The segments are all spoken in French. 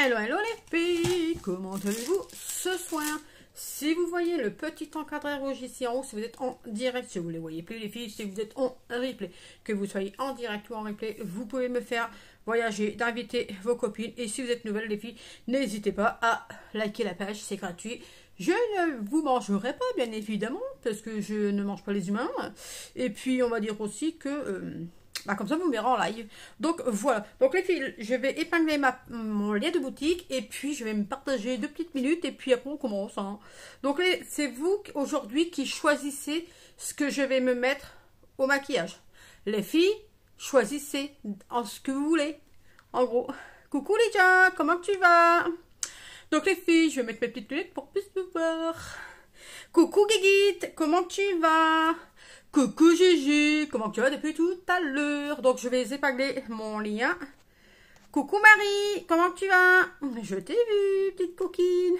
Hello, hello les filles, comment allez-vous ce soir? Si vous voyez le petit encadré rouge ici en haut, si vous êtes en direct, si vous ne les voyez plus les filles, si vous êtes en replay, que vous soyez en direct ou en replay, vous pouvez me faire voyager, d'inviter vos copines. Et si vous êtes nouvelles les filles, n'hésitez pas à liker la page, c'est gratuit. Je ne vous mangerai pas bien évidemment, parce que je ne mange pas les humains. Et puis on va dire aussi que... comme ça, vous me verrez en live. Donc, voilà. Donc, les filles, je vais épingler mon lien de boutique. Et puis, je vais me partager 2 petites minutes. Et puis, après, on commence. Hein. Donc, c'est vous, aujourd'hui, qui choisissez ce que je vais me mettre au maquillage. Les filles, choisissez en ce que vous voulez. En gros. Coucou, Lydia. Comment tu vas? Donc, les filles, je vais mettre mes petites lunettes pour plus vous voir. Coucou, Guiguite. Comment tu vas? Coucou Gigi, comment tu vas depuis tout à l'heure? Donc je vais épingler mon lien. Coucou Marie, comment tu vas? Je t'ai vu, petite coquine.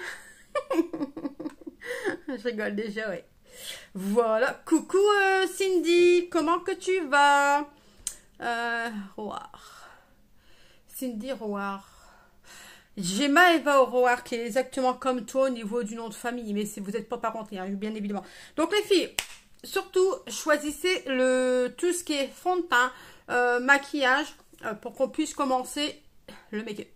Je rigole déjà, ouais. Voilà, coucou Cindy, comment que tu vas? Roar. Cindy Roar. J'ai Eva Roar qui est exactement comme toi au niveau du nom de famille, mais si vous n'êtes pas parenté, hein, bien évidemment. Donc les filles... Surtout, choisissez tout ce qui est fond de teint, maquillage, pour qu'on puisse commencer le make-up.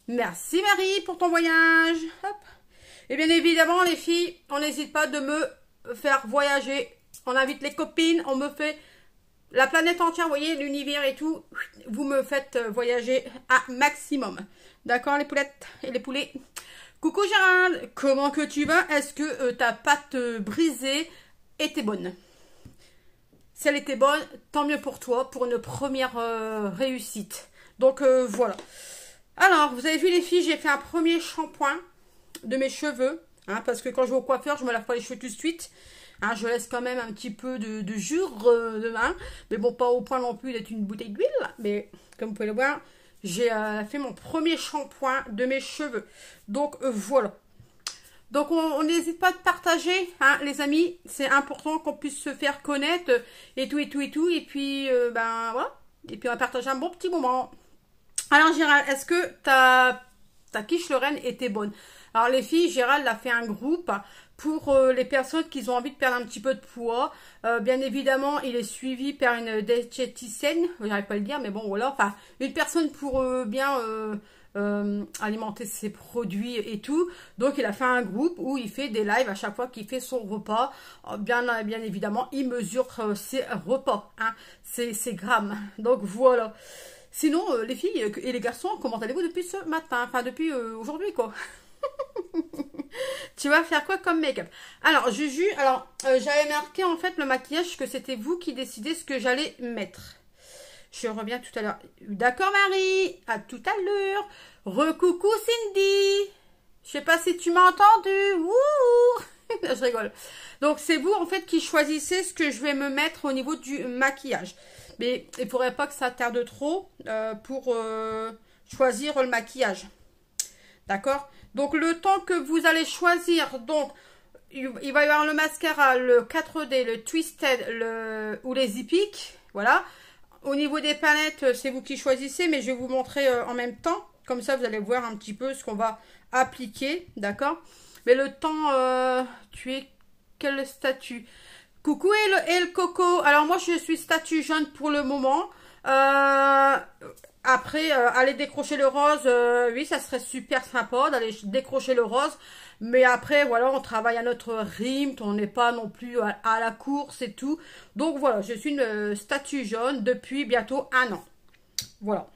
Merci Marie pour ton voyage. Hop. Et bien évidemment, les filles, on n'hésite pas de me faire voyager. On invite les copines, on me fait la planète entière, vous voyez, l'univers et tout. Vous me faites voyager à maximum. D'accord, les poulettes et les poulets? Coucou Gérald, comment que tu vas? Est-ce que ta pâte brisée était bonne? Si elle était bonne, tant mieux pour toi, pour une première réussite. Donc voilà. Alors, vous avez vu les filles, j'ai fait un premier shampoing de mes cheveux. Hein, parce que quand je vais au coiffeur, je me lave pas les cheveux tout de suite. Hein, je laisse quand même un petit peu de jus de main. Mais bon, pas au point non plus d'être une bouteille d'huile. Mais comme vous pouvez le voir, j'ai fait mon premier shampoing de mes cheveux. Donc voilà. Donc, on n'hésite pas à partager, hein, les amis. C'est important qu'on puisse se faire connaître et tout, et tout, et tout. Et puis, voilà. Et puis, on va partager un bon petit moment. Alors, Gérald, est-ce que ta quiche Lorraine était bonne? Alors, les filles, Gérald a fait un groupe pour les personnes qui ont envie de perdre un petit peu de poids. Bien évidemment, il est suivi par une diététicienne. J'arrive pas à le dire, mais bon, voilà. Enfin, une personne pour bien... alimenter ses produits et tout. Donc il a fait un groupe où il fait des lives à chaque fois qu'il fait son repas. Bien évidemment, il mesure ses repas, hein, ses grammes. Donc voilà. Sinon, les filles et les garçons, comment allez-vous depuis ce matin? Enfin, depuis aujourd'hui, quoi. Tu vas faire quoi comme make-up? Alors, Juju, j'avais marqué en fait le maquillage que c'était vous qui décidez ce que j'allais mettre. Je reviens tout à l'heure. D'accord, Marie? À tout à l'heure. Recoucou, Cindy. Je sais pas si tu m'as entendu. Wouh. Je rigole. Donc, c'est vous, en fait, qui choisissez ce que je vais me mettre au niveau du maquillage. Mais il ne faudrait pas que ça tarde trop pour choisir le maquillage. D'accord? Donc, le temps que vous allez choisir, donc, il va y avoir le mascara, le 4D, le Twisted ou les Zipic. Voilà. Au niveau des palettes, c'est vous qui choisissez, mais je vais vous montrer en même temps. Comme ça, vous allez voir un petit peu ce qu'on va appliquer, d'accord? Mais le temps, tu es quel statut? Coucou et le coco. Alors moi, je suis statut jeune pour le moment. Après, aller décrocher le rose, oui, ça serait super sympa d'aller décrocher le rose. Mais après, voilà, on travaille à notre rythme, on n'est pas non plus à la course et tout. Donc voilà, je suis une statue jaune depuis bientôt 1 an. Voilà.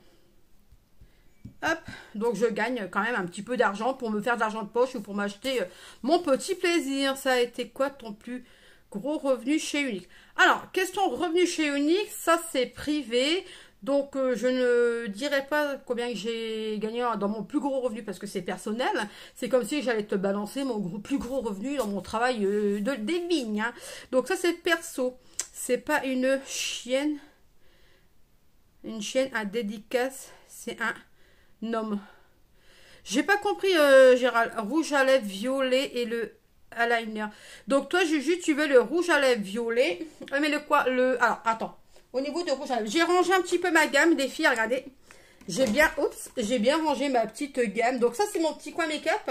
Hop, donc je gagne quand même un petit peu d'argent pour me faire de l'argent de poche ou pour m'acheter mon petit plaisir. Ça a été quoi ton plus gros revenu chez Unique? Alors, question revenu chez Unique, ça c'est privé. Donc, je ne dirais pas combien j'ai gagné dans mon plus gros revenu parce que c'est personnel. C'est comme si j'allais te balancer mon plus gros revenu dans mon travail des vignes. Hein. Donc, ça, c'est perso. C'est pas une chienne. Une chienne à dédicace. C'est un homme. J'ai pas compris, Gérald. Rouge à lèvres violet et le eyeliner. Donc, toi, Juju, tu veux le rouge à lèvres violet. Mais le quoi? Alors, attends. Au niveau de rouge à lèvres, j'ai rangé un petit peu ma gamme des filles, regardez. j'ai bien rangé ma petite gamme. Donc ça, c'est mon petit coin make-up.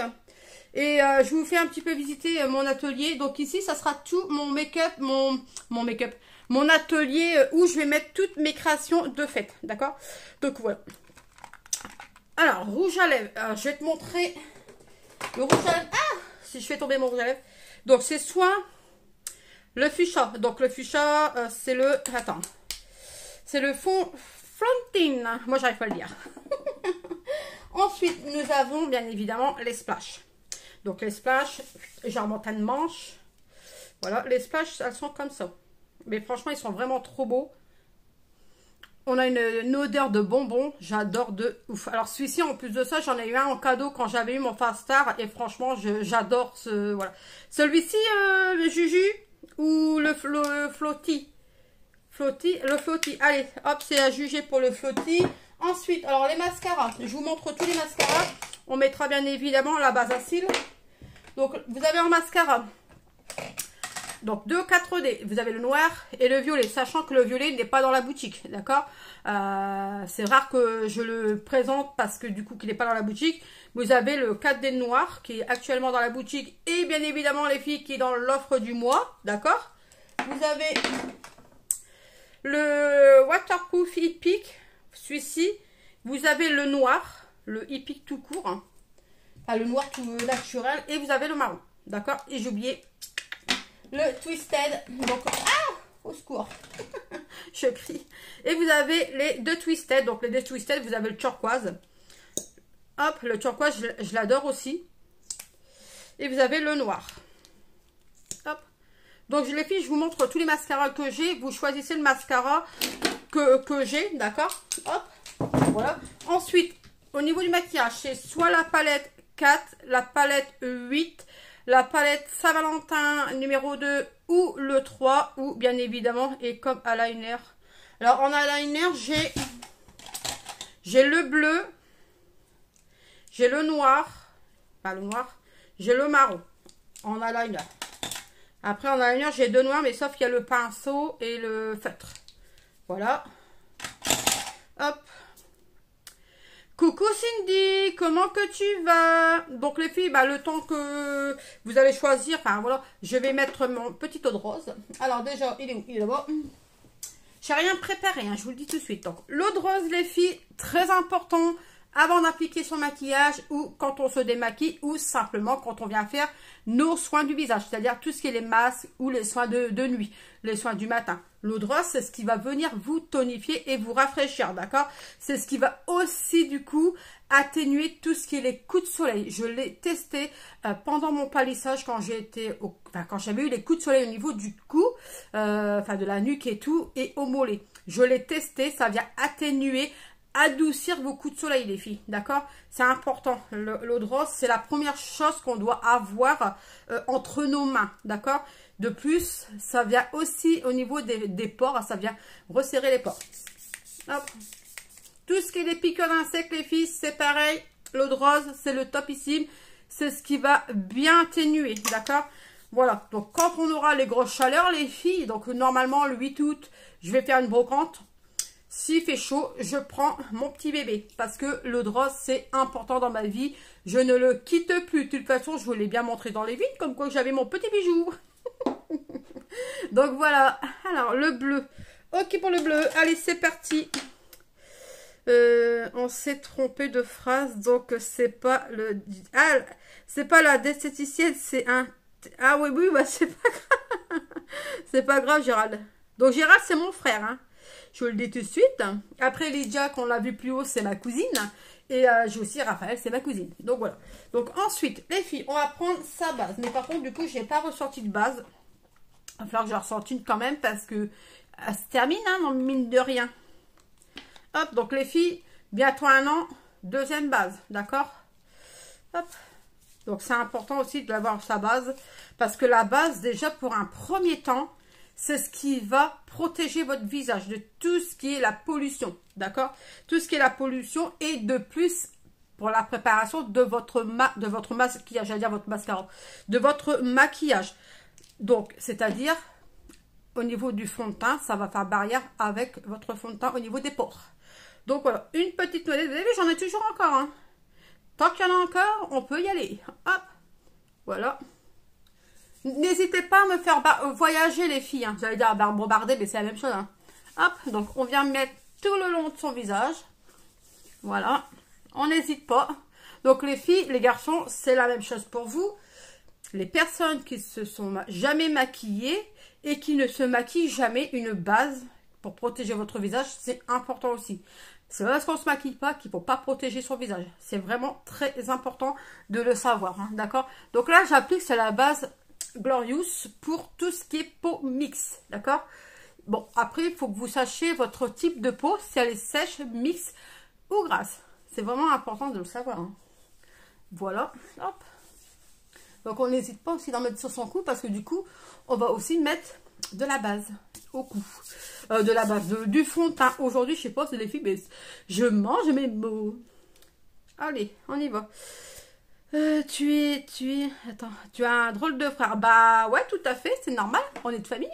Et je vous fais un petit peu visiter mon atelier. Donc ici, ça sera tout mon make-up, mon atelier où je vais mettre toutes mes créations de fête. D'accord? Donc voilà. Alors, rouge à lèvres. Alors, je vais te montrer le rouge à lèvres. Ah! Si je fais tomber mon rouge à lèvres. Donc c'est soit le fuchsia. Donc le fuchsia, c'est le... Attends. C'est le fond Frontine. Moi, j'arrive pas à le dire. Ensuite, nous avons bien évidemment les splashes. Donc les splashes, genre montagne manche. Voilà, les splashes, elles sont comme ça. Mais franchement, ils sont vraiment trop beaux. On a une odeur de bonbons. J'adore de ouf. Alors celui-ci, en plus de ça, j'en ai eu un en cadeau quand j'avais eu mon Fast Star. Et franchement, j'adore ce... Voilà. Celui-ci, le Juju ou le Flotti. Le Flotti. Allez, hop, c'est à juger pour le Flotti. Ensuite, alors les mascaras. Je vous montre tous les mascaras. On mettra bien évidemment la base à cils. Donc, vous avez en mascara. Donc, 2 4D. Vous avez le noir et le violet. Sachant que le violet n'est pas dans la boutique. D'accord? C'est rare que je le présente parce que du coup, qu'il n'est pas dans la boutique. Vous avez le 4D noir qui est actuellement dans la boutique. Et bien évidemment, les filles, qui est dans l'offre du mois. D'accord? Vous avez le Waterproof Epic. Celui-ci. Vous avez le noir. Le Epic tout court. Hein. Enfin, le noir tout naturel. Et vous avez le marron. D'accord? Et j'ai oublié le Twisted. Donc, ah! Au secours. Je crie. Et vous avez les 2 Twisted. Donc, les 2 Twisted, vous avez le turquoise. Hop, le turquoise, je l'adore aussi. Et vous avez le noir. Hop. Donc, les filles, je vous montre tous les mascaras que j'ai. Vous choisissez le mascara que j'ai. D'accord? Hop. Voilà. Ensuite, au niveau du maquillage, c'est soit la palette 4, la palette 8, la palette Saint-Valentin numéro 2 ou le 3 ou bien évidemment et comme eyeliner. Alors en eyeliner, j'ai le bleu, j'ai le noir, pas le noir, j'ai le marron en eyeliner. Après en eyeliner, j'ai 2 noirs mais sauf qu'il y a le pinceau et le feutre. Voilà. Hop. Coucou Cindy, comment que tu vas? Donc les filles, bah, le temps que vous allez choisir, enfin voilà, je vais mettre mon petit eau de rose. Alors déjà, il est où? Il est là-bas. J'ai rien préparé, hein, je vous le dis tout de suite. Donc l'eau de rose les filles, très important avant d'appliquer son maquillage ou quand on se démaquille ou simplement quand on vient faire nos soins du visage. C'est-à-dire tout ce qui est les masques ou les soins de nuit, les soins du matin. L'eau de rose, c'est ce qui va venir vous tonifier et vous rafraîchir, d'accord? C'est ce qui va aussi, du coup, atténuer tout ce qui est les coups de soleil. Je l'ai testé pendant mon palissage quand quand j'avais eu les coups de soleil au niveau du cou, enfin de la nuque et tout, et au mollet. Je l'ai testé, ça vient atténuer, adoucir vos coups de soleil, les filles, d'accord? C'est important. L'eau de rose, c'est la première chose qu'on doit avoir entre nos mains, d'accord? De plus, ça vient aussi au niveau des pores, ça vient resserrer les pores. Hop. Tout ce qui est des piqûres d'insectes, les filles, c'est pareil. L'eau de rose, c'est le topissime. C'est ce qui va bien atténuer, d'accord? Voilà, donc quand on aura les grosses chaleurs, les filles, donc normalement le 8 août, je vais faire une brocante. S'il fait chaud, je prends mon petit bébé parce que l'eau de rose, c'est important dans ma vie. Je ne le quitte plus. De toute façon, je vous l'ai bien montré dans les vides, comme quoi j'avais mon petit bijou. Donc voilà. Alors, le bleu. Ok pour le bleu. Allez, c'est parti. On s'est trompé de phrase, donc c'est pas le... Ah, c'est pas la d'esthéticienne, c'est un... Ah oui, oui, bah c'est pas grave. C'est pas grave, Gérald. Donc Gérald, c'est mon frère, hein. Je vous le dis tout de suite. Après Lydia, qu'on l'a vu plus haut, c'est ma cousine. Et j'ai aussi Raphaël, c'est ma cousine. Donc voilà. Donc ensuite, les filles, on va prendre sa base. Mais par contre, du coup, je n'ai pas ressorti de base. Il va falloir que j'en ressorte une quand même parce que elle se termine, hein, non, mine de rien. Hop, donc les filles, bientôt 1 an, deuxième base, d'accord? Hop. Donc c'est important aussi d'avoir sa base. Parce que la base, déjà, pour un premier temps, c'est ce qui va protéger votre visage de tout ce qui est la pollution, d'accord? Tout ce qui est la pollution et de plus pour la préparation de votre maquillage, j'allais dire votre mascara, de votre maquillage. Donc, c'est-à-dire au niveau du fond de teint, ça va faire barrière avec votre fond de teint au niveau des pores. Donc voilà, une petite noisette. Vous avez vu, j'en ai toujours encore. Hein. Tant qu'il y en a encore, on peut y aller. Hop, voilà. N'hésitez pas à me faire voyager les filles. Hein. J'allais dire bombarder, mais c'est la même chose. Hein. Hop, donc on vient mettre tout le long de son visage. Voilà, on n'hésite pas. Donc les filles, les garçons, c'est la même chose pour vous. Les personnes qui se sont jamais maquillées et qui ne se maquillent jamais, une base pour protéger votre visage, c'est important aussi. C'est parce qu'on ne se maquille pas qu'il ne faut pas protéger son visage. C'est vraiment très important de le savoir, hein, d'accord? Donc là, j'applique, c'est la base Glorious pour tout ce qui est peau mix, d'accord? Bon, après, il faut que vous sachiez votre type de peau, si elle est sèche, mixte ou grasse. C'est vraiment important de le savoir. Hein. Voilà, hop. Donc, on n'hésite pas aussi d'en mettre sur son cou parce que du coup, on va aussi mettre de la base au cou. De la base, du fond de teint. Aujourd'hui, je sais pas, c'est les filles, mais je mange mes mots. Allez, on y va. Attends, tu as un drôle de frère. Bah ouais, tout à fait, c'est normal, on est de famille.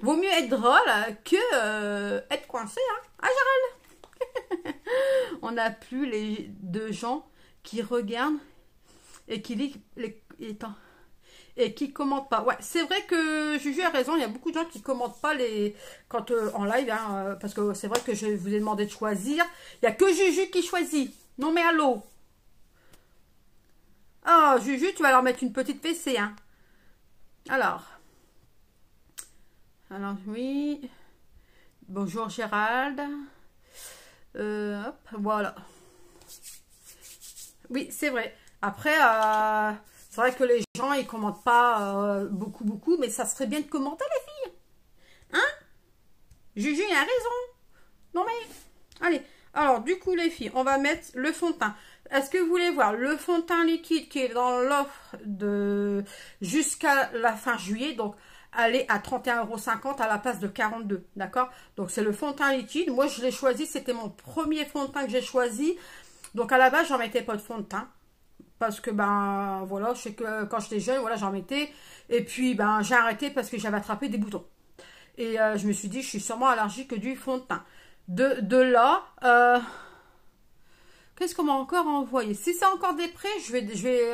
Vaut mieux être drôle que être coincé, hein. Ah, Gérald. On n'a plus les deux gens qui regardent et qui lisent et qui commentent pas. Ouais, c'est vrai que Juju a raison, il y a beaucoup de gens qui commentent pas quand en live, hein, parce que c'est vrai que je vous ai demandé de choisir. Il n'y a que Juju qui choisit. Non mais allô. Oh, Juju, tu vas leur mettre une petite PC, hein. Alors, oui. Bonjour Gérald. Hop, voilà. Oui, c'est vrai. Après, c'est vrai que les gens, ils commentent pas beaucoup, mais ça serait bien de commenter, les filles. Hein? Juju, il a raison. Non mais, allez. Alors, du coup, les filles, on va mettre le fond de teint. Est-ce que vous voulez voir le fond de teint liquide qui est dans l'offre de jusqu'à la fin juillet? Donc, aller à 31,50 € à la place de 42, d'accord? Donc, c'est le fond de teint liquide. Moi, je l'ai choisi. C'était mon premier fond de teint que j'ai choisi. Donc, à la base, j'en mettais pas de fond de teint. Parce que, ben, voilà, je sais que quand j'étais jeune, voilà, j'en mettais. Et puis, ben, j'ai arrêté parce que j'avais attrapé des boutons. Et je me suis dit, je suis sûrement allergique du fond de teint. De là, qu'est-ce qu'on m'a encore envoyé? Si c'est encore des prêts,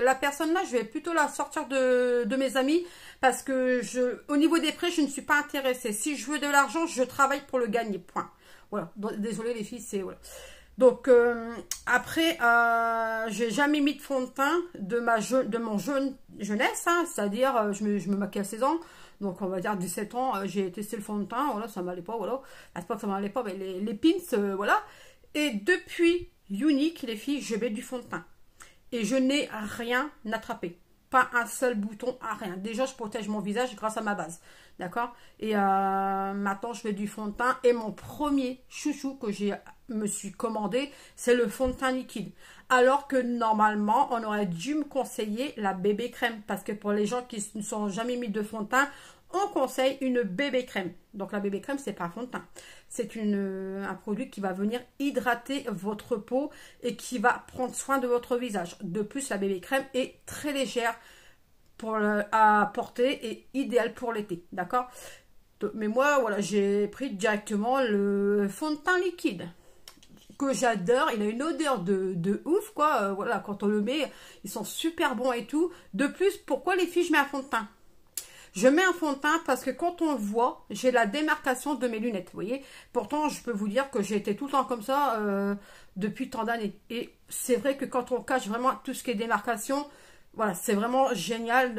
la personne là, je vais plutôt la sortir de mes amis parce que au niveau des prêts, je ne suis pas intéressée. Si je veux de l'argent, je travaille pour le gagner. Point. Voilà. Désolée les filles, c'est voilà. Donc après, j'ai jamais mis de fond de teint de mon jeunesse, hein, c'est-à-dire je me maquille à 16 ans. Donc, on va dire 17 ans, j'ai testé le fond de teint, voilà, ça m'allait pas, voilà. C'est pas que ça m'allait pas, mais les pins, voilà. Et depuis Unique, les filles, je mets du fond de teint. Et je n'ai rien attrapé. Pas un seul bouton, à rien. Déjà, je protège mon visage grâce à ma base. D'accord? Et maintenant, je mets du fond de teint. Et mon premier chouchou que me suis commandé, c'est le fond de teint liquide. Alors que normalement, on aurait dû me conseiller la bébé crème. Parce que pour les gens qui ne sont jamais mis de fond de teint, on conseille une bébé crème. Donc la bébé crème, c'est pas un fond de teint. C'est un produit qui va venir hydrater votre peau et qui va prendre soin de votre visage. De plus, la bébé crème est très légère à porter et idéale pour l'été. D'accord? Mais moi, voilà, j'ai pris directement le fond de teint liquide. Que j'adore, il a une odeur de ouf, quoi. Voilà, quand on le met, ils sont super bons et tout. De plus, pourquoi les filles, je mets un fond de teint? Je mets un fond de teint parce que quand on le voit, j'ai la démarcation de mes lunettes, vous voyez. Pourtant, je peux vous dire que j'ai été tout le temps comme ça depuis tant d'années. Et c'est vrai que quand on cache vraiment tout ce qui est démarcation, voilà, c'est vraiment génial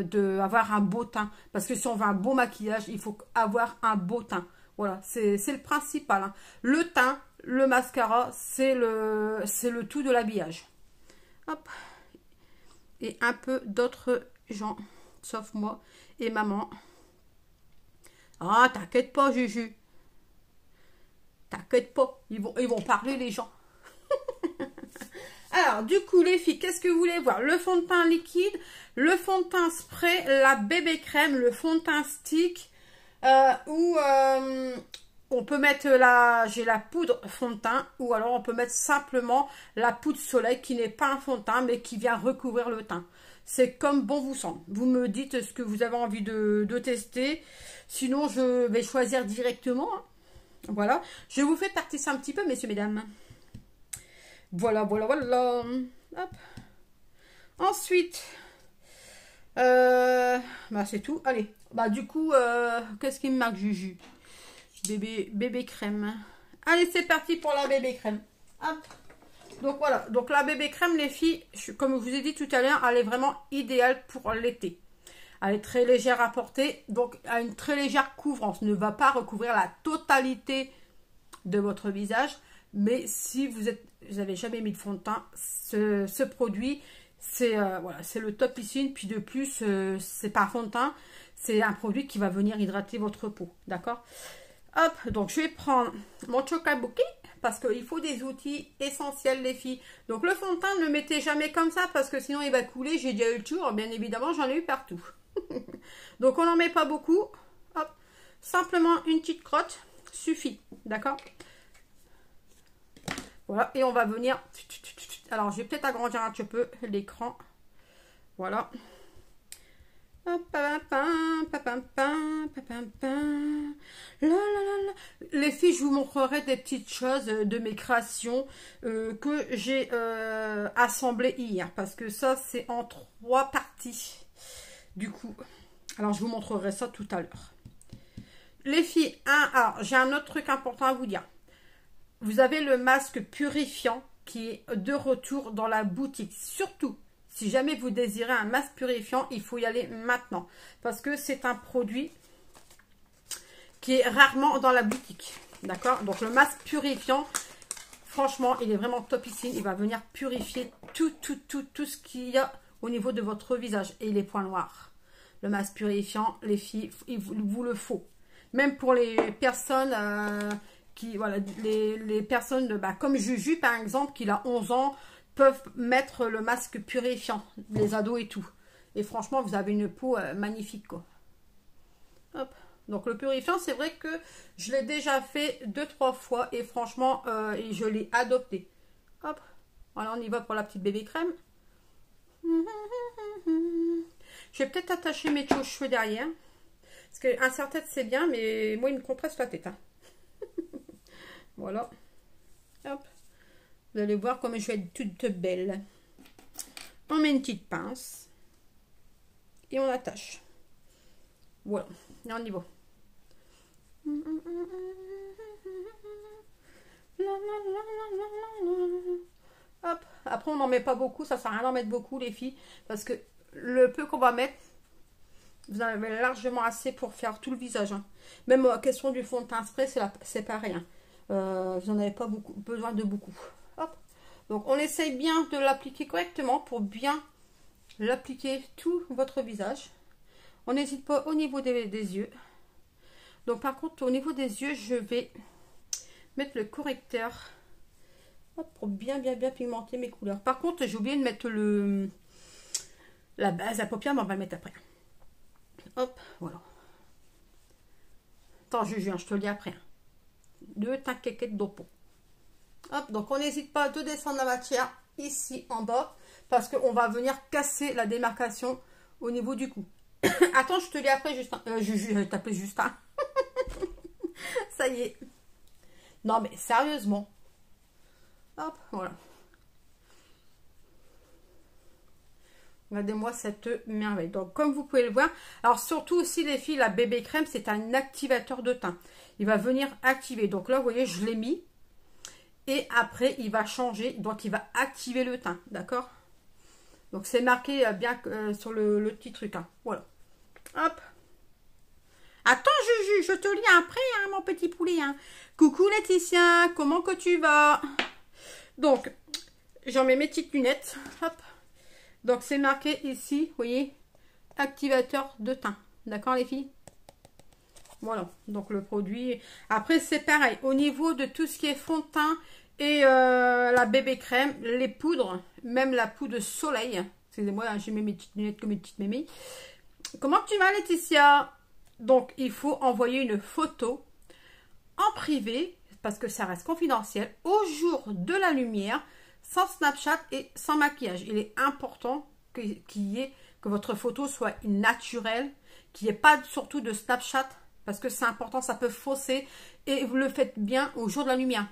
d'avoir un beau teint. Parce que si on veut un beau maquillage, il faut avoir un beau teint. Voilà, c'est le principal. Hein. Le teint, le mascara, c'est le tout de l'habillage. Hop. Et un peu d'autres gens, sauf moi et maman. Ah, t'inquiète pas, Juju. T'inquiète pas, ils vont parler les gens. Alors, du coup, les filles, qu'est-ce que vous voulez voir? Le fond de teint liquide, le fond de teint spray, la bébé crème, le fond de teint stick, ou on peut mettre j'ai la poudre fond de teint, ou alors on peut mettre simplement la poudre soleil qui n'est pas un fond de teint, mais qui vient recouvrir le teint. C'est comme bon vous semble. Vous me dites ce que vous avez envie de tester. Sinon, je vais choisir directement. Hein. Voilà. Je vous fais partir ça un petit peu, messieurs, mesdames. Voilà, voilà, voilà. Hop. Ensuite, bah c'est tout. Allez. Bah du coup, qu'est-ce qui me marque, Juju? Bébé crème. Allez, c'est parti pour la bébé crème. Hop. Donc voilà. Donc la bébé crème, les filles, comme je vous ai dit tout à l'heure, elle est vraiment idéale pour l'été. Elle est très légère à porter, donc à une très légère couvrance. Ne va pas recouvrir la totalité de votre visage. Mais si vous n'avez jamais mis de fond de teint, ce produit, c'est voilà, c'est le top ici. Puis de plus, c'est pas fond de teint, c'est un produit qui va venir hydrater votre peau. D'accord? Hop, donc je vais prendre mon Choca Bouquet parce qu'il faut des outils essentiels, les filles. Donc le fond de teint, ne le mettez jamais comme ça parce que sinon il va couler. J'ai déjà eu le tour, bien évidemment, j'en ai eu partout. Donc on n'en met pas beaucoup. Hop, simplement une petite crotte suffit. D'accord? Voilà, et on va venir... Alors, je vais peut-être agrandir un petit peu l'écran. Voilà. Les filles, je vous montrerai des petites choses de mes créations que j'ai assemblées hier. Parce que ça, c'est en 3 parties. Du coup, alors je vous montrerai ça tout à l'heure. Les filles, alors j'ai un autre truc important à vous dire. Vous avez le masque purifiant qui est de retour dans la boutique. Surtout, si jamais vous désirez un masque purifiant, il faut y aller maintenant. Parce que c'est un produit qui est rarement dans la boutique. D'accord? Donc le masque purifiant, franchement, il est vraiment topissime. Il va venir purifier tout ce qu'il y a au niveau de votre visage. Et les points noirs. Le masque purifiant, les filles, il vous le faut. Même pour les personnes... voilà, les personnes comme Juju par exemple qui a 11 ans peuvent mettre le masque purifiant, les ados et tout, et franchement vous avez une peau magnifique quoi. Hop. Donc le purifiant, c'est vrai que je l'ai déjà fait 2-3 fois et franchement je l'ai adopté. Hop, voilà, on y va pour la petite bébé crème. Je vais peut-être attacher mes cheveux derrière parce qu'un serre-tête c'est bien, mais moi il me compresse la tête hein. Voilà. Hop. Vous allez voir comme je vais être toute belle. On met une petite pince. Et on attache. Voilà. Et on y va. Hop. Après, on n'en met pas beaucoup. Ça sert à rien d'en mettre beaucoup, les filles. Parce que le peu qu'on va mettre, vous en avez largement assez pour faire tout le visage. Hein. Même la question du fond de teint spray, c'est pareil. Hein. Vous n'en avez pas besoin de beaucoup. Hop. Donc on essaye bien de l'appliquer correctement pour bien l'appliquer tout votre visage. On n'hésite pas au niveau des yeux. Donc par contre au niveau des yeux, je vais mettre le correcteur pour bien pigmenter mes couleurs. Par contre j'ai oublié de mettre la base à paupières, mais on va le mettre après. Hop, voilà. Attends Juju, je te le dis après. De ta quéquette d'oppo. Hop, donc on n'hésite pas de descendre la matière ici en bas parce qu'on va venir casser la démarcation au niveau du cou. Attends, je te dis après Justin. Juju, je vais t'appeler Justin. Ça y est. Non mais sérieusement. Hop, voilà. Regardez-moi cette merveille. Donc, comme vous pouvez le voir, alors surtout aussi les filles, la bébé crème, c'est un activateur de teint. Il va venir activer. Donc là, vous voyez, je l'ai mis. Et après, il va changer. Donc, il va activer le teint. D'accord? Donc, c'est marqué bien sur le petit truc. Hein. Voilà. Hop. Attends, Juju, je te lis après, hein, mon petit poulet. Hein. Coucou Laetitia, comment que tu vas? Donc, j'en mets mes petites lunettes. Hop. Donc, c'est marqué ici, vous voyez, activateur de teint. D'accord, les filles? Voilà, donc le produit. Après, c'est pareil. Au niveau de tout ce qui est fond de teint et la bébé crème, les poudres, même la poudre soleil. Excusez-moi, j'ai mis mes petites lunettes comme mes petites mémilles. Comment tu vas, Laetitia? Donc, il faut envoyer une photo en privé, parce que ça reste confidentiel, au jour de la lumière, sans Snapchat et sans maquillage. Il est important que votre photo soit naturelle, qu'il n'y ait pas surtout de Snapchat Parce que c'est important, ça peut fausser. Et vous le faites bien au jour de la lumière.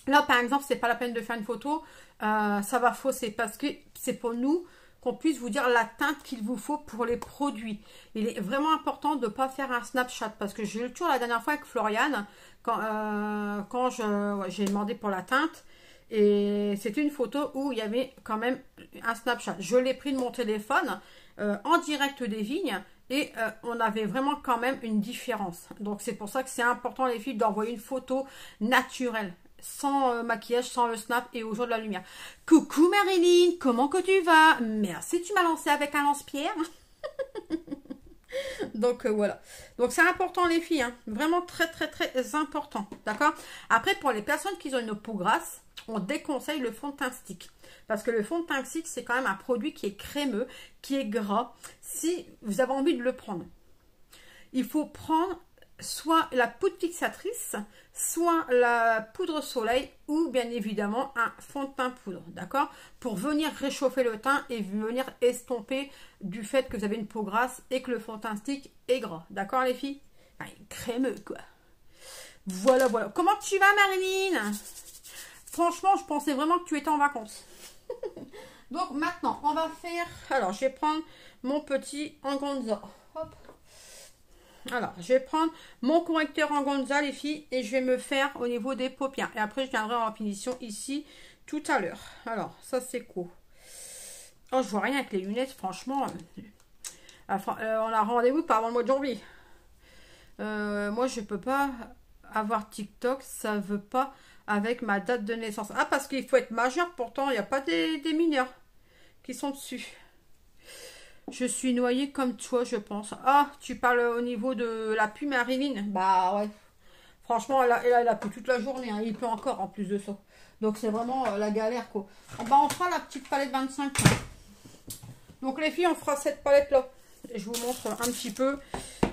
Là, par exemple, c'est pas la peine de faire une photo. Ça va fausser. Parce que c'est pour nous qu'on puisse vous dire la teinte qu'il vous faut pour les produits. Il est vraiment important de ne pas faire un Snapchat. Parce que j'ai eu le tour la dernière fois avec Floriane. Quand j'ai demandé pour la teinte. Et c'était une photo où il y avait quand même un Snapchat. Je l'ai pris de mon téléphone en direct des vignes. Et on avait vraiment quand même une différence. Donc c'est pour ça que c'est important les filles d'envoyer une photo naturelle. Sans maquillage, sans le snap et au jour de la lumière. Coucou Marilyn, comment que tu vas? Merci, tu m'as lancé avec un lance-pierre. Donc voilà. Donc c'est important les filles, hein. Vraiment très important. D'accord. Après pour les personnes qui ont une peau grasse, on déconseille le fond de teint stick. Parce que le fond de teint stick c'est quand même un produit qui est crémeux, qui est gras. Si vous avez envie de le prendre, il faut prendre soit la poudre fixatrice, soit la poudre soleil ou bien évidemment un fond de teint poudre, d'accord? Pour venir réchauffer le teint et venir estomper du fait que vous avez une peau grasse et que le fond de teint stick est gras, d'accord les filles? Enfin, crémeux quoi. Voilà, voilà. Comment tu vas Marilyn? Franchement, je pensais vraiment que tu étais en vacances. Donc maintenant, on va faire... Alors, je vais prendre mon petit organza. Hop. Alors, je vais prendre mon correcteur organza, les filles, et je vais me faire au niveau des paupières. Et après, je viendrai en finition ici tout à l'heure. Alors, ça, c'est quoi? Oh, je vois rien avec les lunettes, franchement. On a rendez-vous pas avant le mois de janvier. Moi, je peux pas avoir TikTok, ça veut pas avec ma date de naissance. Ah, parce qu'il faut être majeur, pourtant, il n'y a pas des mineurs qui sont dessus. Je suis noyée comme toi, je pense. Ah, tu parles au niveau de la pluie, Marilyn? Bah ouais. Franchement, elle a plu toute la journée. Hein. Il pleut encore en plus de ça. Donc c'est vraiment la galère, quoi. Bah, on fera la petite palette 25. Donc les filles, on fera cette palette-là. Et je vous montre un petit peu.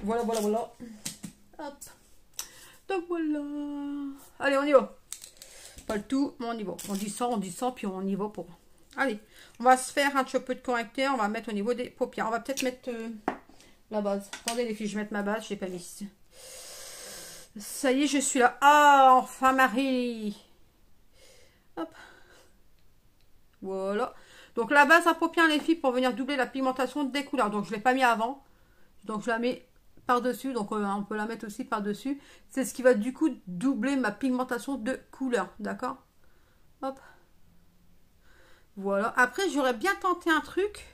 Voilà, voilà, voilà. Hop. Donc voilà. Allez, on y va. Pas le tout, mais on y va. On dit ça, puis on y va pour... Allez, on va se faire un petit peu de correcteur. On va mettre au niveau des paupières. On va peut-être mettre la base. Attendez les filles, je vais mettre ma base. Je n'ai pas mis. Ça y est, je suis là. Ah, enfin Marie. Hop. Voilà. Donc la base à paupières les filles pour venir doubler la pigmentation des couleurs. Donc je ne l'ai pas mis avant. Donc je la mets par-dessus. Donc on peut la mettre aussi par-dessus. C'est ce qui va du coup doubler ma pigmentation de couleur. D'accord? Hop. Voilà. Après, j'aurais bien tenté un truc.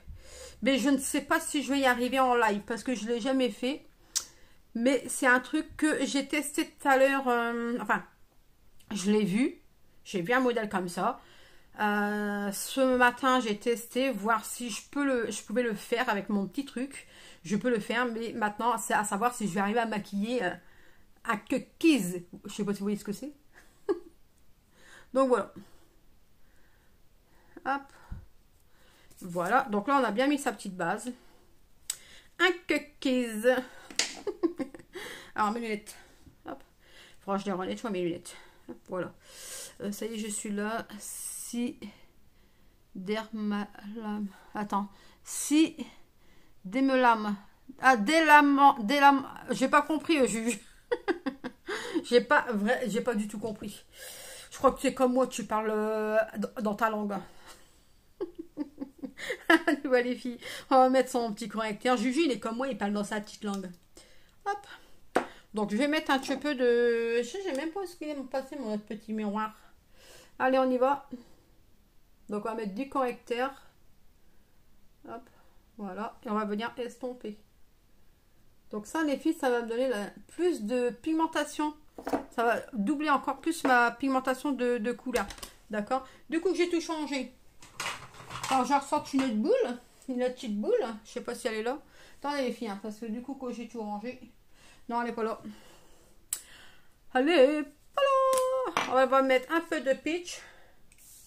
Mais je ne sais pas si je vais y arriver en live. Parce que je ne l'ai jamais fait. Mais c'est un truc que j'ai testé tout à l'heure. Enfin, je l'ai vu. J'ai vu un modèle comme ça. Ce matin, j'ai testé. Voir si je pouvais le faire avec mon petit truc. Je peux le faire. Mais maintenant, c'est à savoir si je vais arriver à maquiller un cookies. Je ne sais pas si vous voyez ce que c'est. Donc voilà. Hop. Voilà. Donc là, on a bien mis sa petite base. Un cookies. Alors, mes lunettes. Hop. Faudra que je les renettoie mes lunettes. Hop, voilà. Ça y est, je suis là. Si. Dermalam. Attends. Si. Demelam. Ah, délam. J'ai pas compris, juge. J'ai pas du tout compris. Je crois que c'est comme moi, tu parles dans ta langue. Voilà les filles, on va mettre son petit correcteur. Juju, il est comme moi, il parle dans sa petite langue. Hop. Donc je vais mettre un petit peu de... Je sais même pas où il est passé mon autre petit miroir. Allez, on y va. Donc on va mettre du correcteur. Hop. Voilà. Et on va venir estomper. Donc ça les filles, ça va me donner plus de pigmentation. Ça va doubler encore plus ma pigmentation de couleur. D'accord. Du coup, j'ai tout changé. Alors, je ressors une autre boule. Une autre petite boule. Je sais pas si elle est là. Attendez les filles, hein, parce que du coup, quand j'ai tout rangé... Non, elle n'est pas là. Allez, voilà. On va mettre un peu de peach.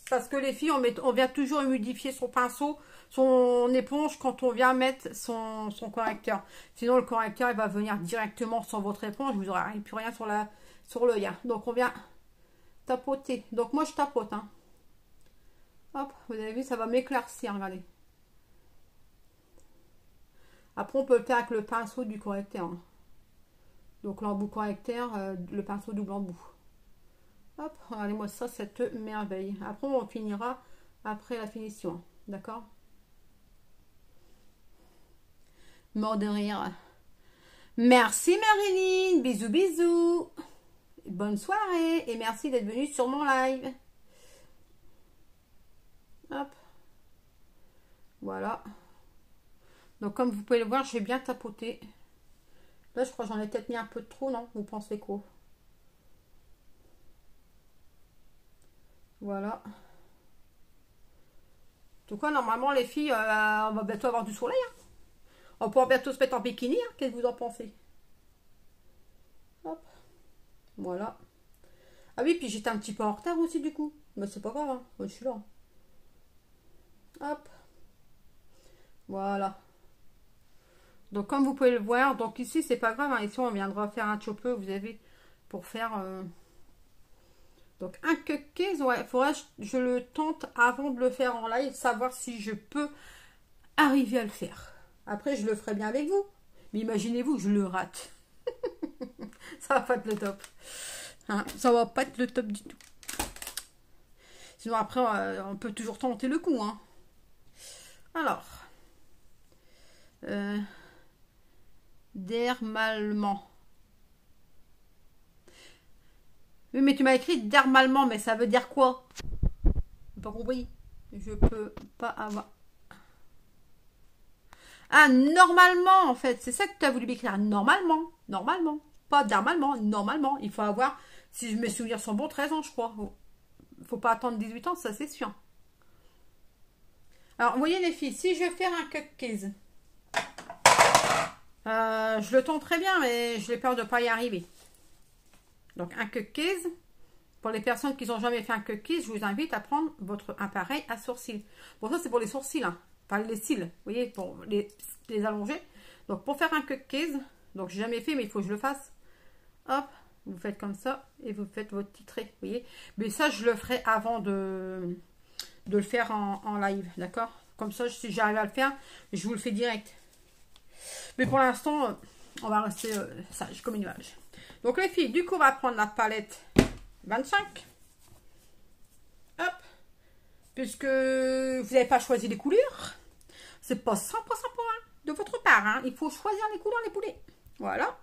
Parce que les filles, on vient toujours humidifier son pinceau, son éponge quand on vient mettre son correcteur. Sinon, le correcteur, il va venir directement sur votre éponge. Vous n'aurez plus rien sur l'œil. Hein. Donc, on vient tapoter. Donc, moi, je tapote. Hein. Hop, vous avez vu, ça va m'éclaircir, regardez. Après, on peut le faire avec le pinceau du correcteur. Hein. Donc l'embout correcteur, le pinceau double embout. Hop, regardez-moi ça, cette merveille. Après, on finira après la finition. D'accord? Mort de rire. Merci Marilyn. Bisous, bisous. Bonne soirée. Et merci d'être venue sur mon live. Hop. Voilà. Donc, comme vous pouvez le voir, j'ai bien tapoté. Là, je crois que j'en ai peut-être mis un peu de trop, non? Vous pensez quoi? Voilà. En tout cas, normalement, les filles, on va bientôt avoir du soleil. Hein. On va pouvoir bientôt se mettre en bikini. Hein. Qu'est-ce que vous en pensez? Hop. Voilà. Ah oui, puis j'étais un petit peu en retard aussi, du coup. Mais c'est pas grave, hein. Moi, je suis là. Hop. Voilà. Donc, comme vous pouvez le voir, donc ici, c'est pas grave. Hein. Ici, on viendra faire un chopper, vous avez, pour faire... Donc, un cupcake, ouais, il faudra que je le tente avant de le faire en live, savoir si je peux arriver à le faire. Après, je le ferai bien avec vous. Mais imaginez-vous que je le rate. Ça va pas être le top. Hein, ça va pas être le top du tout. Sinon, après, on peut toujours tenter le coup. Hein. Alors. Dermalement. Oui, mais tu m'as écrit dermalement, mais ça veut dire quoi? J'ai pas compris. Je peux pas avoir... Ah, normalement, en fait. C'est ça que tu as voulu m'écrire. Normalement. Normalement. Pas dermalement. Normalement. Il faut avoir, si mes souvenirs sont bons, 13 ans, je crois. Faut pas attendre 18 ans, ça c'est sûr. Alors, vous voyez les filles, si je vais faire un cupcake, je le tente très bien, mais j'ai peur de ne pas y arriver. Donc, un cupcake, pour les personnes qui n'ont jamais fait un cupcake, je vous invite à prendre votre appareil à sourcils. Bon, ça c'est pour les sourcils, hein. Enfin les cils, vous voyez, pour les allonger. Donc, pour faire un cupcake, donc j'ai jamais fait, mais il faut que je le fasse. Hop, vous faites comme ça et vous faites votre petit trait, vous voyez. Mais ça, je le ferai avant de le faire en live, d'accord? Comme ça, si j'arrive à le faire, je vous le fais direct. Mais pour l'instant, on va rester sage comme une vache. Donc les filles, du coup, on va prendre la palette 25. Hop. Puisque vous n'avez pas choisi les couleurs. C'est pas 100% pour de votre part. Hein. Il faut choisir les couleurs, les poulets. Voilà.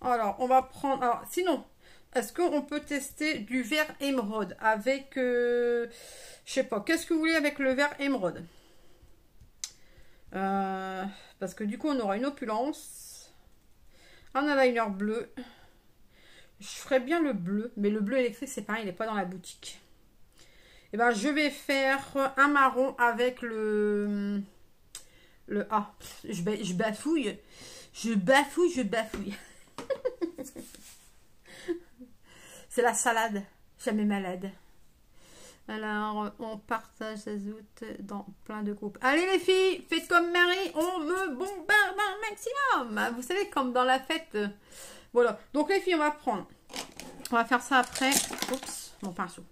Alors, on va prendre... Alors, sinon, est-ce qu'on peut tester du vert émeraude avec... je sais pas. Qu'est-ce que vous voulez avec le vert émeraude? Parce que du coup, on aura une opulence. Un eyeliner bleu. Je ferais bien le bleu. Mais le bleu électrique, c'est pareil, il n'est pas dans la boutique. Et ben, je vais faire un marron avec le... Ah, je bafouille. Je bafouille. C'est la salade. Jamais malade. Alors, on partage azoute dans plein de groupes. Allez les filles, faites comme Marie, on me bombarde un maximum. Vous savez, comme dans la fête. Voilà. Donc les filles, on va prendre. On va faire ça après. Oups, mon pinceau.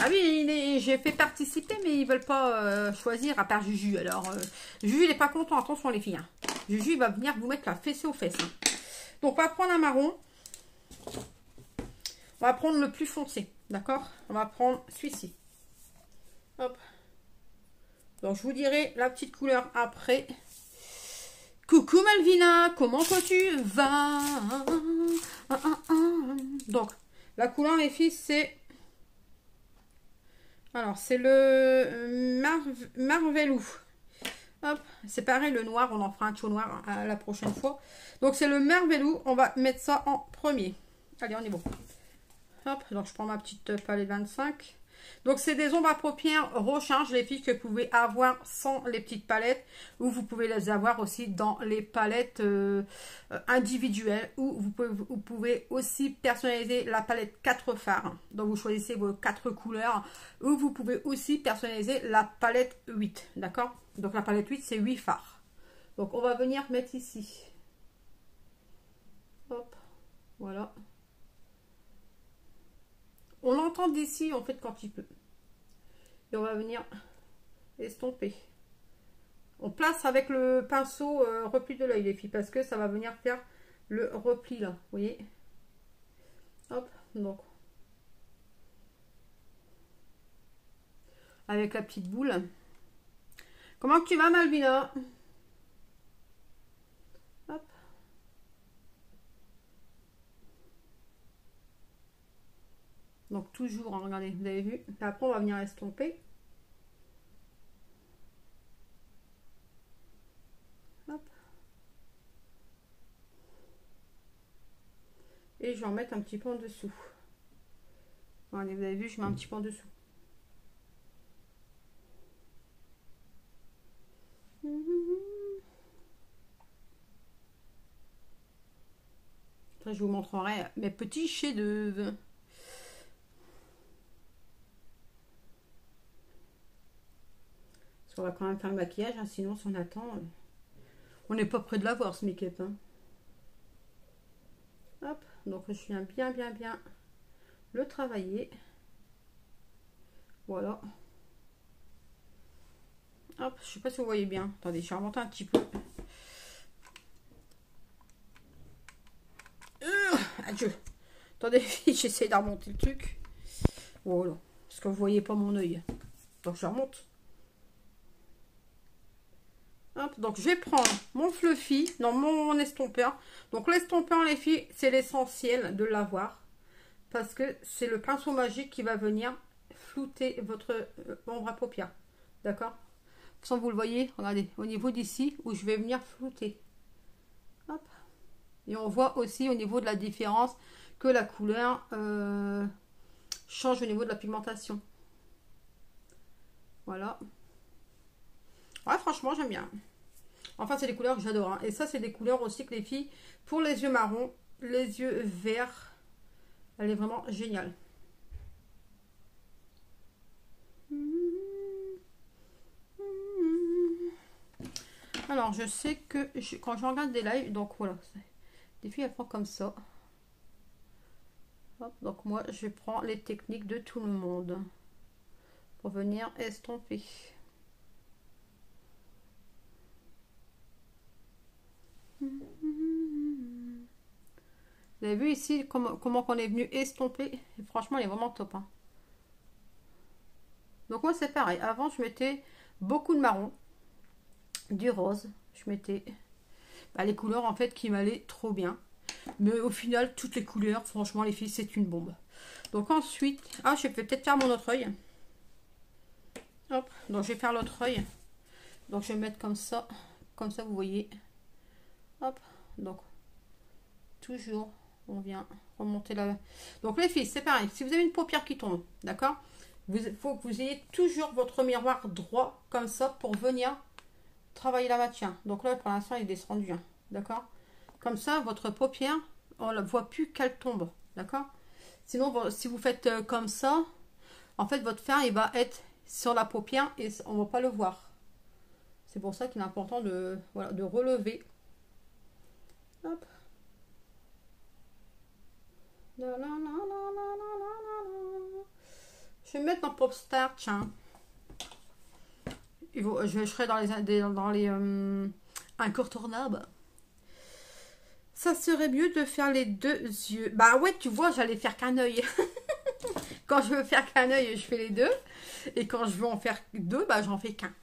Ah oui, j'ai fait participer, mais ils veulent pas choisir, à part Juju. Alors, Juju, il n'est pas content. Attention les filles. Hein. Juju, il va venir vous mettre la fessée aux fesses. Hein. Donc, on va prendre un marron. On va prendre le plus foncé. D'accord? On va prendre celui-ci. Hop. Donc, je vous dirai la petite couleur après. Coucou Malvina, comment tu vas? Donc, la couleur, les filles, c'est... Alors, c'est le Marvelou. Hop, c'est pareil, le noir, on en fera un chaud noir à la prochaine fois. Donc, c'est le Marvelou. On va mettre ça en premier. Allez, on est bon. Hop, donc je prends ma petite palette 25. Donc, c'est des ombres à paupières rechange, les filles, que vous pouvez avoir sans les petites palettes. Ou vous pouvez les avoir aussi dans les palettes individuelles. Ou vous pouvez aussi personnaliser la palette 4 fards. Donc, vous choisissez vos 4 couleurs. Ou vous pouvez aussi personnaliser la palette 8. D'accord? Donc, la palette 8, c'est 8 fards. Donc, on va venir mettre ici. Hop, voilà. On l'entend d'ici, en fait, quand il pleut. Et on va venir estomper. On place avec le pinceau repli de l'œil, les filles, parce que ça va venir faire le repli là, vous voyez. Hop, donc. Avec la petite boule. Comment tu vas, Malvina? Hop. Donc toujours, hein, regardez, vous avez vu. Et après, on va venir estomper. Hop. Et je vais en mettre un petit peu en dessous. Regardez, vous avez vu, je mets un petit peu en dessous. Après, je vous montrerai mes petits chefs-d'œuvre. Parce qu'on va quand même faire le maquillage, hein, sinon si on attend, on n'est pas près de l'avoir ce make-up. Hein. Hop, donc je viens bien le travailler. Voilà. Hop, je sais pas si vous voyez bien. Attendez, je vais remonter un petit peu. Adieu. Attendez, j'essaie de remonter le truc. Voilà. Parce que vous voyez pas mon œil. Donc je remonte. Hop, donc je vais prendre mon fluffy, non mon estompeur. Donc l'estompeur, les filles, c'est l'essentiel de l'avoir. Parce que c'est le pinceau magique qui va venir flouter votre ombre à paupières. D'accord? Sans vous le voyez, regardez, au niveau d'ici où je vais venir flouter. Hop. Et on voit aussi au niveau de la différence que la couleur change au niveau de la pigmentation. Voilà. Ouais, franchement, j'aime bien. Enfin, c'est des couleurs que j'adore. Hein. Et ça, c'est des couleurs aussi que les filles, pour les yeux marrons, les yeux verts, elle est vraiment géniale. Alors, je sais que quand je regarde des lives, donc voilà, des filles, elles font comme ça. Hop, donc moi, je prends les techniques de tout le monde pour venir estomper. Vous avez vu ici comment on est venu estomper? Et franchement, elle est vraiment top. Hein. Donc moi, c'est pareil. Avant, je mettais beaucoup de marron, du rose. Je mettais les couleurs en fait qui m'allaient trop bien. Mais au final, toutes les couleurs, franchement, les filles, c'est une bombe. Donc ensuite, je vais peut-être faire mon autre œil. Hop, donc je vais faire l'autre œil. Donc je vais mettre comme ça, vous voyez. Hop, donc toujours, on vient remonter là. Donc les filles, c'est pareil. Si vous avez une paupière qui tombe, d'accord, il faut que vous ayez toujours votre miroir droit comme ça pour venir travailler la matière. Donc là, pour l'instant, il est descendu, hein, d'accord. Comme ça, votre paupière, on ne voit plus qu'elle tombe, d'accord. Sinon, si vous faites comme ça, en fait, votre fer, il va être sur la paupière et on ne va pas le voir. C'est pour ça qu'il est important de, voilà, de relever. Hop. Je vais me mettre dans Popstar, tiens. Je serai dans les incontournables. Ça serait mieux de faire les deux yeux. Bah ouais, tu vois, j'allais faire qu'un œil. Quand je veux faire qu'un œil, je fais les deux. Et quand je veux en faire deux, bah j'en fais qu'un.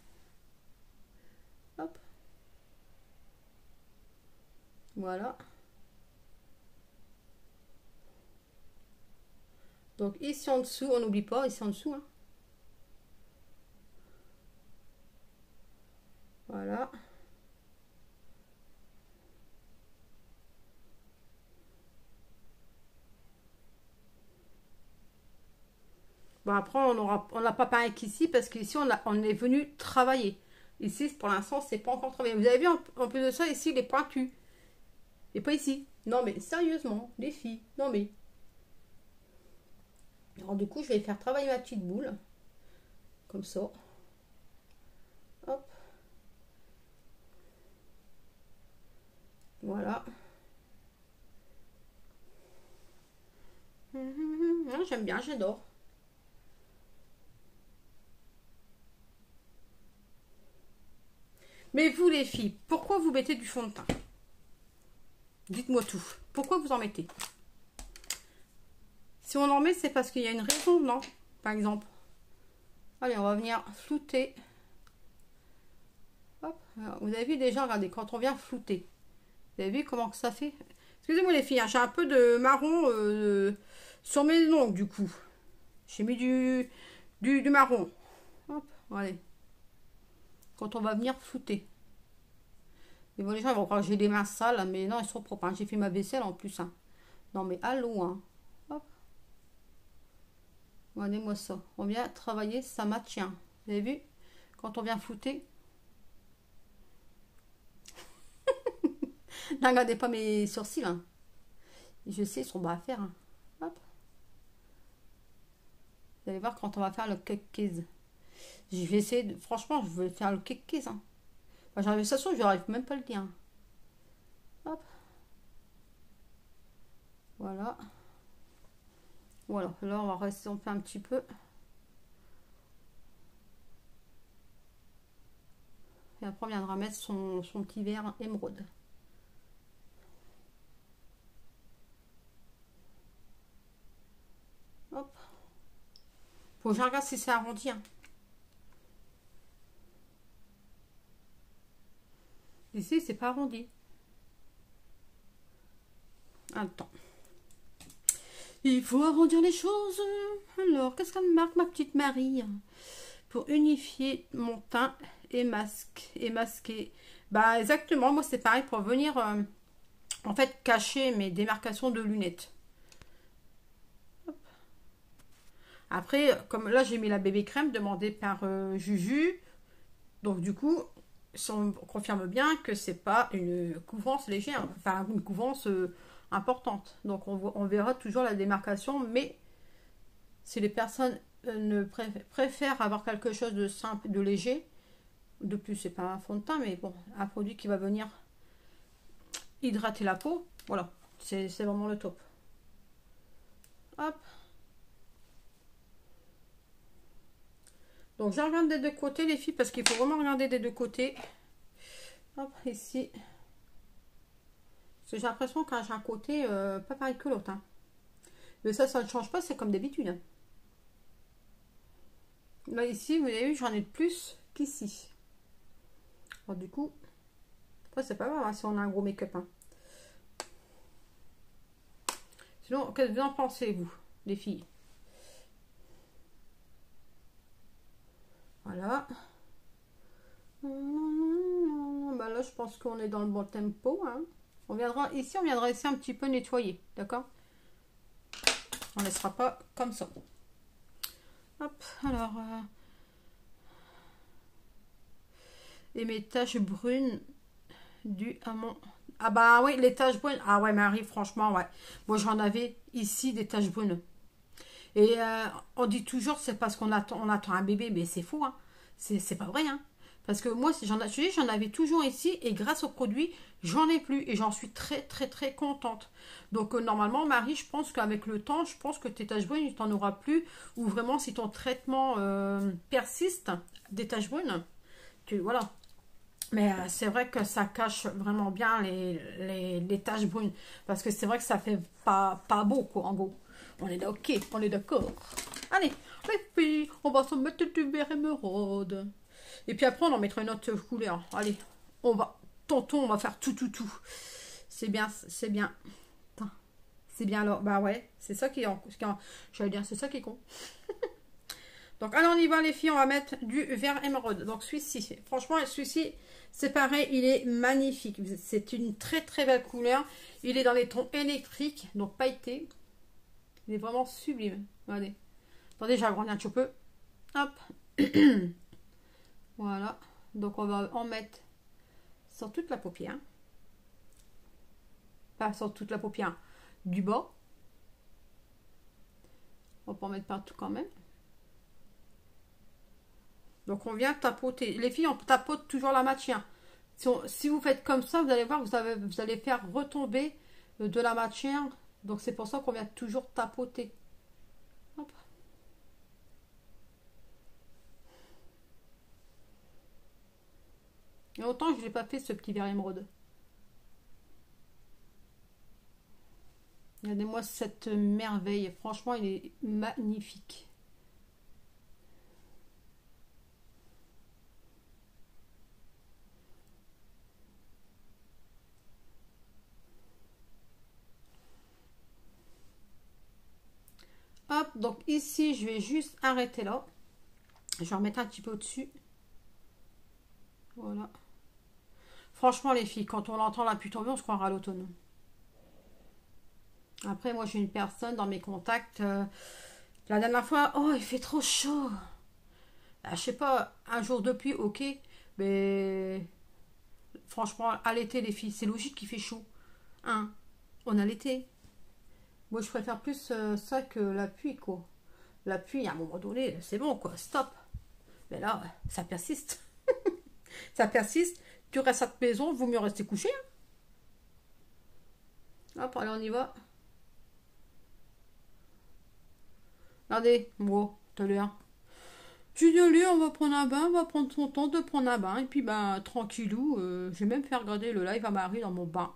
Hop. Voilà. Donc ici en dessous, on n'oublie pas, ici en dessous. Hein. Voilà. Bon, après, on n'a pas pareil qu'ici parce qu'ici, on est venu travailler. Ici, pour l'instant, c'est pas encore travaillé. Vous avez vu, en plus de ça, ici, il est pointu. Et pas ici. Non, mais sérieusement, les filles. Non, mais. Alors, du coup, je vais faire travailler ma petite boule. Comme ça. Hop. Voilà. J'aime bien, j'adore. Mais vous les filles, pourquoi vous mettez du fond de teint? Dites-moi tout. Pourquoi vous en mettez? Si on en met, c'est parce qu'il y a une raison, non? Par exemple. Allez, on va venir flouter. Hop. Alors, vous avez vu déjà, regardez, quand on vient flouter. Vous avez vu comment que ça fait? Excusez-moi les filles, hein, j'ai un peu de marron sur mes ongles du coup. J'ai mis du marron. Hop, allez. Quand on va venir flouter. Et bon, les gens ils vont croire que j'ai des mains sales, mais non, ils sont propres. Hein. J'ai fait ma vaisselle en plus. Hein. Non, mais allô. Hein. Hop. Regardez-moi ça. On vient travailler, ça maintient. Vous avez vu? Quand on vient flouter. Ne regardez pas mes sourcils. Hein. Je sais, ils sont bas à faire. Hein. Hop. Vous allez voir quand on va faire le cake case. Je vais essayer de... Franchement, je veux faire le cake case. Hein. Enfin, j'ai l'impression que je n'arrive même pas à le dire. Hop. Voilà. Voilà. Là, on va rester, on fait un petit peu. Et après, on viendra mettre son petit verre émeraude. Hop. Faut que je regarde si c'est arrondi. Hein. Ici, c'est pas arrondi. Attends. Il faut arrondir les choses. Alors, qu'est-ce qu'elle marque, ma petite Marie? Pour unifier mon teint et masquer. Bah, exactement. Moi, c'est pareil pour venir, en fait, cacher mes démarcations de lunettes. Hop. Après, comme là, j'ai mis la bébé crème demandée par Juju. Donc, du coup, on confirme bien que c'est pas une couvrance légère, enfin une couvrance importante. Donc on verra toujours la démarcation, mais si les personnes préfèrent avoir quelque chose de simple, de léger, de plus c'est pas un fond de teint, mais bon, un produit qui va venir hydrater la peau, voilà, c'est vraiment le top. Hop. Donc je regarde des deux côtés les filles parce qu'il faut vraiment regarder des deux côtés. Hop, ici. Parce que j'ai l'impression que j'ai un côté pas pareil que l'autre. Hein. Mais ça ne change pas, c'est comme d'habitude. Hein. Là ici, vous avez vu, j'en ai de plus qu'ici. Alors du coup, après c'est pas grave hein, si on a un gros make-up. Hein. Sinon, qu'est-ce que vous en pensez, vous, les filles? Voilà. Bah là, je pense qu'on est dans le bon tempo. Hein. On viendra ici un petit peu nettoyer. D'accord? On ne laissera pas comme ça. Hop, alors. Et mes taches brunes dues à mon... Ah bah oui, les taches brunes. Ah ouais, Marie, franchement, ouais. Moi, j'en avais ici des taches brunes. Et on dit toujours c'est parce qu'on attend un bébé, mais c'est faux. Hein. C'est pas vrai. Hein. Parce que moi, j'en avais toujours ici et grâce au produit, j'en ai plus et j'en suis très très très contente. Donc normalement, Marie, je pense qu'avec le temps, je pense que tes taches brunes, tu n'en auras plus. Ou vraiment, si ton traitement persiste, des taches brunes, voilà. Mais c'est vrai que ça cache vraiment bien les taches brunes. Parce que c'est vrai que ça fait pas beau, quoi, en gros. On est ok, on est d'accord. Allez, les filles, on va se mettre du vert émeraude. Et puis après, on en mettra une autre couleur. Allez, on va, tonton, on va faire tout. C'est bien, c'est bien. C'est bien alors. Bah ouais, c'est ça qui est j'allais dire, c'est ça qui est con. Donc, allez, on y va, les filles, on va mettre du vert émeraude. Donc, celui-ci, franchement, celui-ci, c'est pareil, il est magnifique. C'est une très, très belle couleur. Il est dans les tons électriques, donc pailletés. Il est vraiment sublime. Regardez. Attendez, j'agrandis un petit peu. Hop. Voilà. Donc, on va en mettre sur toute la paupière. Pas sur toute la paupière. Du bas. On va pas en mettre partout quand même. Donc, on vient tapoter. Les filles, on tapote toujours la matière. Si vous faites comme ça, vous allez voir, vous allez faire retomber de la matière. Donc, c'est pour ça qu'on vient toujours tapoter. Hop. Et autant je ne l'ai pas fait ce petit verre émeraude. Regardez-moi cette merveille. Franchement, il est magnifique. Hop, donc ici, je vais juste arrêter là. Je vais remettre un petit peu au-dessus. Voilà. Franchement, les filles, quand on entend la pluie tomber, on se croira à l'automne. Après, moi, j'ai une personne dans mes contacts. La dernière fois, oh, il fait trop chaud. Je sais pas, un jour de pluie, ok. Mais franchement, à l'été, les filles, c'est logique qu'il fait chaud. Hein, on a l'été. Moi, je préfère plus ça que la pluie, quoi. La pluie, à un moment donné, c'est bon, quoi. Stop. Mais là, ça persiste. Ça persiste. Tu restes à ta maison, vaut mieux rester couché. Hein. Hop, allez, on y va. Regardez, bon, t'as l'air. J'ai dit, allez, on va prendre un bain, on va prendre son temps de prendre un bain. Et puis, ben, tranquillou, je vais même faire regarder le live à Marie dans mon bain.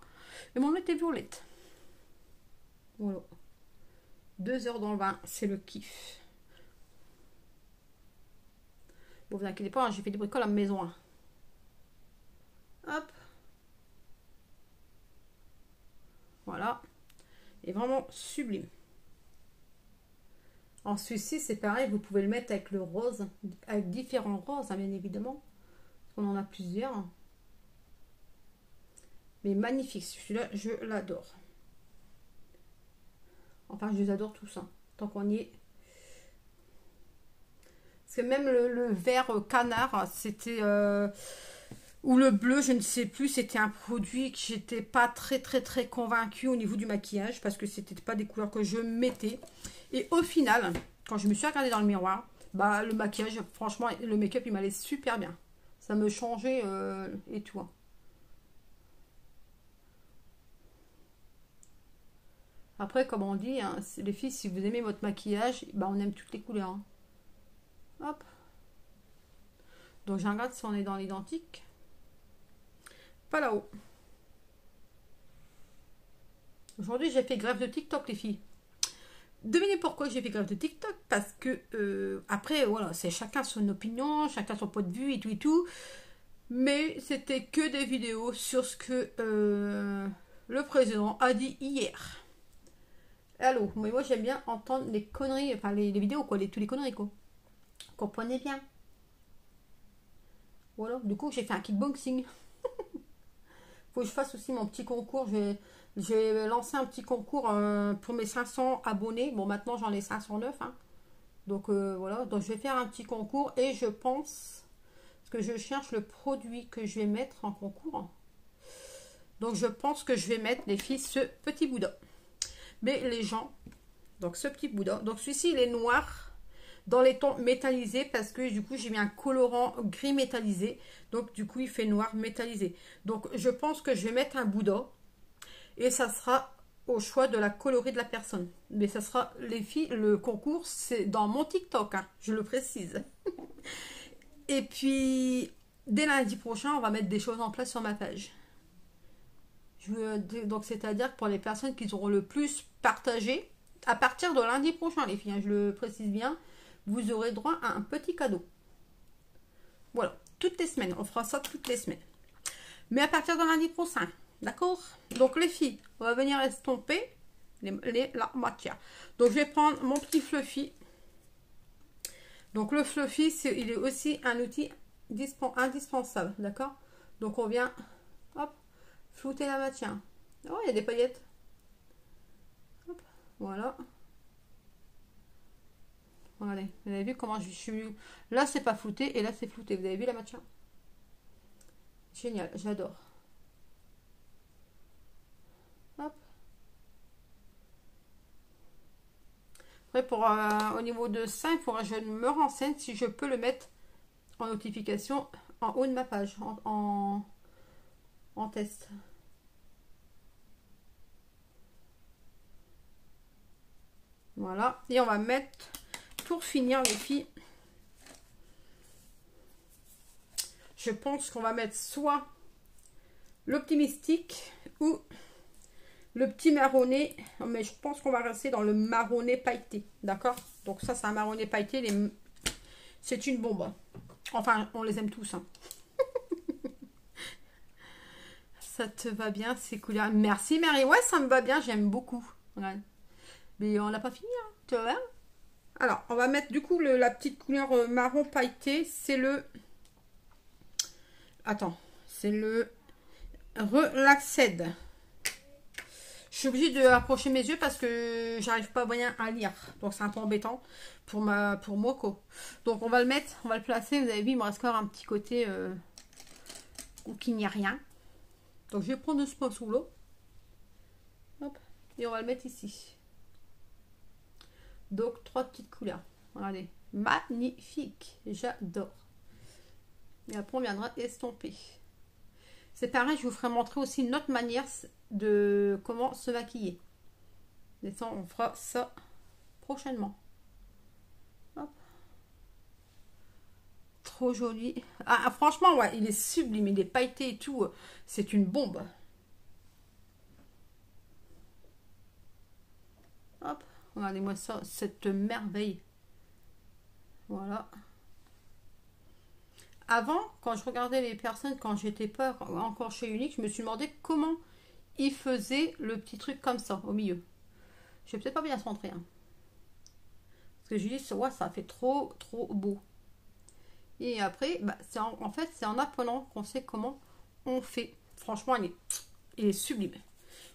Et mon lait est violette. Voilà. 2 heures dans le bain, c'est le kiff. Bon, vous inquiétez pas, hein, j'ai fait des bricoles à la maison. Hein. Hop. Voilà. Et vraiment sublime. En celui-ci, c'est pareil, vous pouvez le mettre avec le rose, avec différents roses, hein, bien évidemment. On en a plusieurs. Mais magnifique, celui-là, je l'adore. Enfin, je les adore tous, hein, tant qu'on y est. Parce que même le vert canard, c'était... ou le bleu, je ne sais plus, c'était un produit que j'étais pas très convaincue au niveau du maquillage. Parce que c'était pas des couleurs que je mettais. Et au final, quand je me suis regardée dans le miroir, bah le maquillage, franchement, le make-up, il m'allait super bien. Ça me changeait et tout. Hein. Après, comme on dit, hein, les filles, si vous aimez votre maquillage, bah, on aime toutes les couleurs. Hein. Hop. Donc, je regarde si on est dans l'identique. Pas là-haut. Aujourd'hui, j'ai fait grève de TikTok, les filles. Devinez pourquoi j'ai fait grève de TikTok? Parce que, après, voilà, c'est chacun son opinion, chacun son point de vue et tout et tout. Mais c'était que des vidéos sur ce que le président a dit hier. Allô, mais moi j'aime bien entendre les conneries, enfin les vidéos quoi, tous les conneries quoi. Comprenez bien. Voilà, du coup j'ai fait un kickboxing. Faut que je fasse aussi mon petit concours. J'ai lancé un petit concours pour mes 500 abonnés. Bon, maintenant j'en ai 509. Hein. Donc voilà, donc je vais faire un petit concours et je pense que je cherche le produit que je vais mettre en concours. Donc je pense que je vais mettre les filles ce petit Bouddha. Mais les gens, donc ce petit Bouddha, donc celui-ci il est noir dans les tons métallisés parce que du coup j'ai mis un colorant gris métallisé, donc du coup il fait noir métallisé. Donc je pense que je vais mettre un Bouddha et ça sera au choix de la coloris de la personne. Mais ça sera, les filles, le concours c'est dans mon TikTok, hein, je le précise. Et puis dès lundi prochain on va mettre des choses en place sur ma page. Donc c'est-à-dire pour les personnes qui auront le plus partagé, à partir de lundi prochain les filles, hein, je le précise bien, vous aurez droit à un petit cadeau. Voilà, toutes les semaines, on fera ça toutes les semaines. Mais à partir de lundi prochain, d'accord? Donc les filles, on va venir estomper la matière. Donc je vais prendre mon petit fluffy. Donc le fluffy, il est aussi un outil indispensable, d'accord? Donc on vient, hop, flouter la matière. Oh, il y a des paillettes. Hop, voilà. Regardez, vous avez vu comment je suis... Là, c'est pas flouté et là, c'est flouté. Vous avez vu la matière? Génial, j'adore. Hop. Après, au niveau de ça, il faudra que je me renseigne si je peux le mettre en notification en haut de ma page, en test. Voilà, et on va mettre, pour finir les filles, je pense qu'on va mettre soit l'optimistique ou le petit marronné. Mais je pense qu'on va rester dans le marronné pailleté. D'accord? Donc ça, c'est un marronné pailleté. C'est une bombe. Enfin, on les aime tous. Hein. Ça te va bien, ces couleurs? Merci, Marie. Ouais, ça me va bien. J'aime beaucoup. Ouais. Mais on n'a pas fini. Hein. Tu vois? Alors, on va mettre du coup la petite couleur marron pailleté. C'est le... Attends. C'est le Relaxed. Je suis obligée de rapprocher mes yeux parce que j'arrive pas bien à lire. Donc c'est un peu embêtant pour Moko. Donc on va le mettre, on va le placer. Vous avez vu, il me reste encore un petit côté où qu'il n'y a rien. Donc je vais prendre ce pinceau-là. Hop. Et on va le mettre ici. Donc 3 petites couleurs. Regardez. Magnifique. J'adore. Et après on viendra estomper. C'est pareil, je vous ferai montrer aussi une autre manière de comment se maquiller. Et ça, on fera ça prochainement. Hop. Trop joli. Ah, franchement, ouais, il est sublime. Il est pailleté et tout. C'est une bombe. Hop. Regardez-moi ça, cette merveille. Voilà. Avant, quand je regardais les personnes, quand j'étais pas encore chez Unique, je me suis demandé comment ils faisaient le petit truc comme ça, au milieu. Je vais peut-être pas bien centrer. Hein. Parce que je dis, ouais, ça fait trop beau. Et après, bah, en fait, c'est en apprenant qu'on sait comment on fait. Franchement, il est sublime.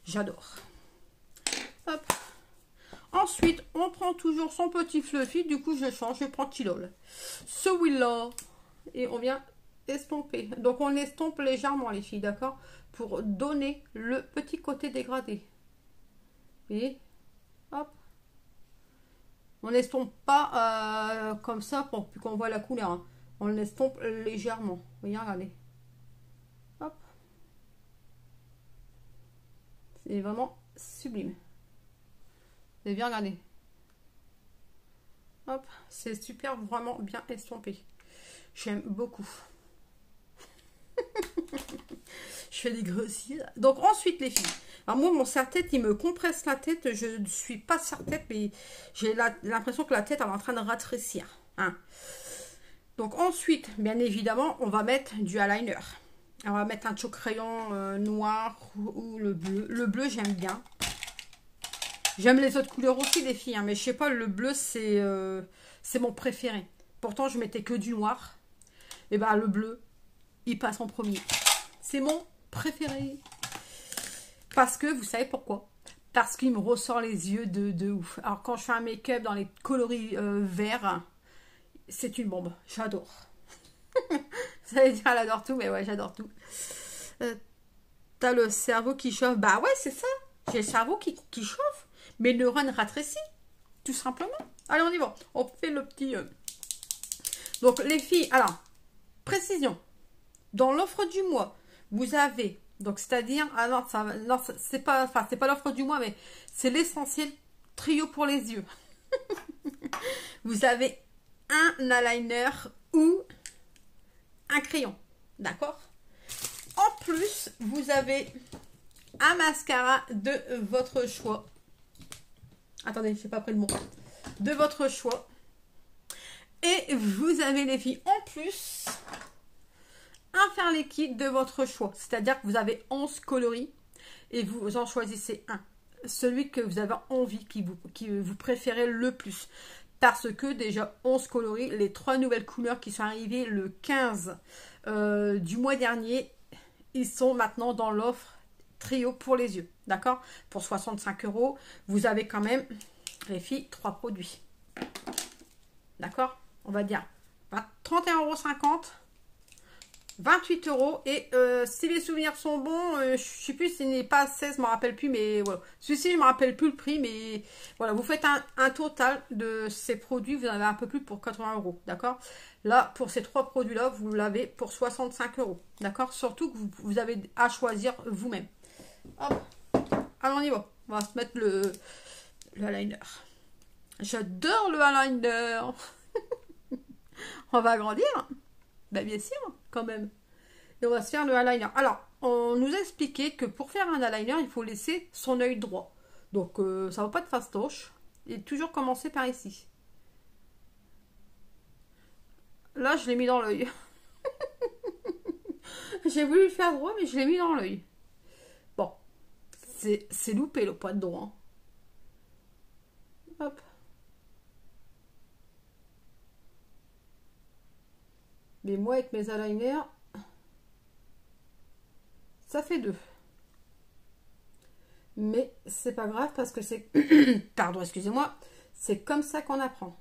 J'adore. Hop. Ensuite, on prend toujours son petit fluffy. Du coup, je change, je prends Tilol. Celui-là. Et on vient estomper. Donc on estompe légèrement les filles, d'accord? Pour donner le petit côté dégradé. Et hop. On n'estompe pas comme ça pour qu'on voit la couleur. Hein. On l'estompe légèrement. Vous voyez, regardez. Hop. C'est vraiment sublime. Vous avez bien regardé. Hop. C'est super, vraiment bien estompé. J'aime beaucoup. Je fais des grossiers. Donc ensuite les filles. Alors moi mon serre-tête il me compresse la tête. Je ne suis pas serre-tête mais j'ai l'impression que la tête elle est en train de rétrécir. Hein. Donc ensuite bien évidemment on va mettre du eyeliner. Alors, on va mettre un choc crayon noir ou le bleu. Le bleu j'aime bien. J'aime les autres couleurs aussi les filles. Hein, mais je sais pas le bleu c'est mon préféré. Pourtant je mettais que du noir. Et ben le bleu, il passe en premier. C'est mon préféré. Parce que, vous savez pourquoi? Parce qu'il me ressort les yeux de ouf. Alors quand je fais un make-up dans les coloris verts, c'est une bombe. J'adore. Ça veut dire elle adore tout, mais ouais, j'adore tout. T'as le cerveau qui chauffe. Bah ouais, c'est ça. J'ai le cerveau qui chauffe. Mes neurones rétrécissent. Tout simplement. Allez, on y va. On fait le petit... Donc les filles, alors... Précision, dans l'offre du mois, vous avez, donc c'est-à-dire, alors non, c'est pas, enfin c'est pas l'offre du mois, mais c'est l'essentiel trio pour les yeux. Vous avez un eyeliner ou un crayon, d'accord? En plus, vous avez un mascara de votre choix. Attendez, je n'ai pas pris le mot. De votre choix. Et vous avez les filles en plus un fard liquide de votre choix. C'est-à-dire que vous avez 11 coloris et vous en choisissez un. Celui que vous avez envie, qui vous préférez le plus. Parce que déjà 11 coloris, les 3 nouvelles couleurs qui sont arrivées le 15 du mois dernier, ils sont maintenant dans l'offre trio pour les yeux. D'accord? Pour 65 €, vous avez quand même, les filles, 3 produits. D'accord? On va dire 31,50 €, 28 € et si les souvenirs sont bons, je ne sais plus s'il n'est pas 16, je ne me rappelle plus, mais voilà. Celui-ci, je ne me rappelle plus le prix, mais voilà, vous faites un total de ces produits, vous en avez un peu plus pour 80 €, d'accord? Là, pour ces 3 produits-là, vous l'avez pour 65 €, d'accord? Surtout que vous avez à choisir vous-même. Hop, allez, on y va. On va se mettre le eyeliner. J'adore le eyeliner. On va agrandir. Ben bien sûr, quand même. Et on va se faire le eyeliner. Alors, on nous a expliqué que pour faire un eyeliner, il faut laisser son œil droit. Donc, ça va pas de fastoche. Et toujours commencer par ici. Là, je l'ai mis dans l'œil. J'ai voulu le faire droit, mais je l'ai mis dans l'œil. Bon, c'est loupé le poids de droit. Hop. Mais moi, avec mes eyeliners, ça fait 2. Mais c'est pas grave parce que c'est... Pardon, excusez-moi. C'est comme ça qu'on apprend.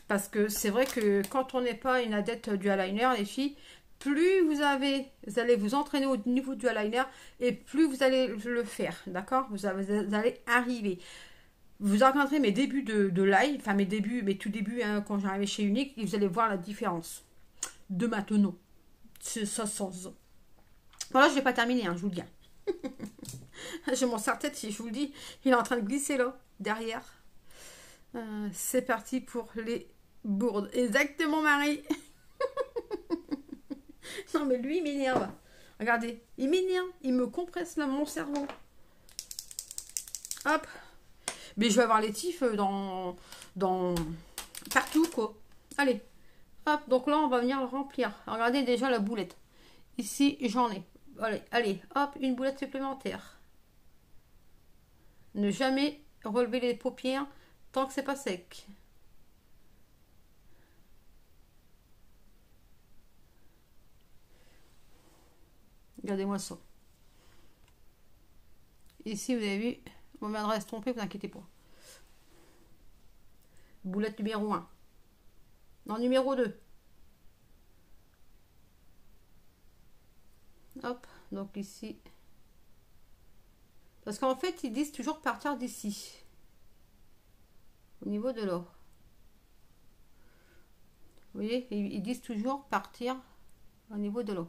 Parce que c'est vrai que quand on n'est pas une adepte du eyeliner, les filles, plus vous allez vous entraîner au niveau du eyeliner et plus vous allez le faire, d'accord, vous allez arriver. Vous regardez mes débuts de live, enfin mes tout débuts hein, quand j'arrivais chez Unique, et vous allez voir la différence de maintenant. C'est ça sans... Voilà, je n'ai pas terminé, hein, je vous le dis. J'ai mon serre-tête, si je vous le dis, il est en train de glisser là, derrière. C'est parti pour les bourdes. Exactement, Marie. Non, mais lui, il m'énerve. Regardez, il m'énerve. Il me compresse là, mon cerveau. Hop. Mais je vais avoir les tifs dans partout, quoi. Allez. Hop, donc là, on va venir le remplir. Regardez déjà la boulette. Ici, j'en ai. Allez, hop, une boulette supplémentaire. Ne jamais relever les paupières tant que c'est pas sec. Regardez-moi ça. Ici, vous avez vu, on viendra estomper, vous inquiétez pas. Boulette numéro 1. Non, numéro 2. Hop, donc ici. Parce qu'en fait, ils disent toujours partir d'ici. Au niveau de l'eau. Vous voyez, ils disent toujours partir au niveau de l'eau.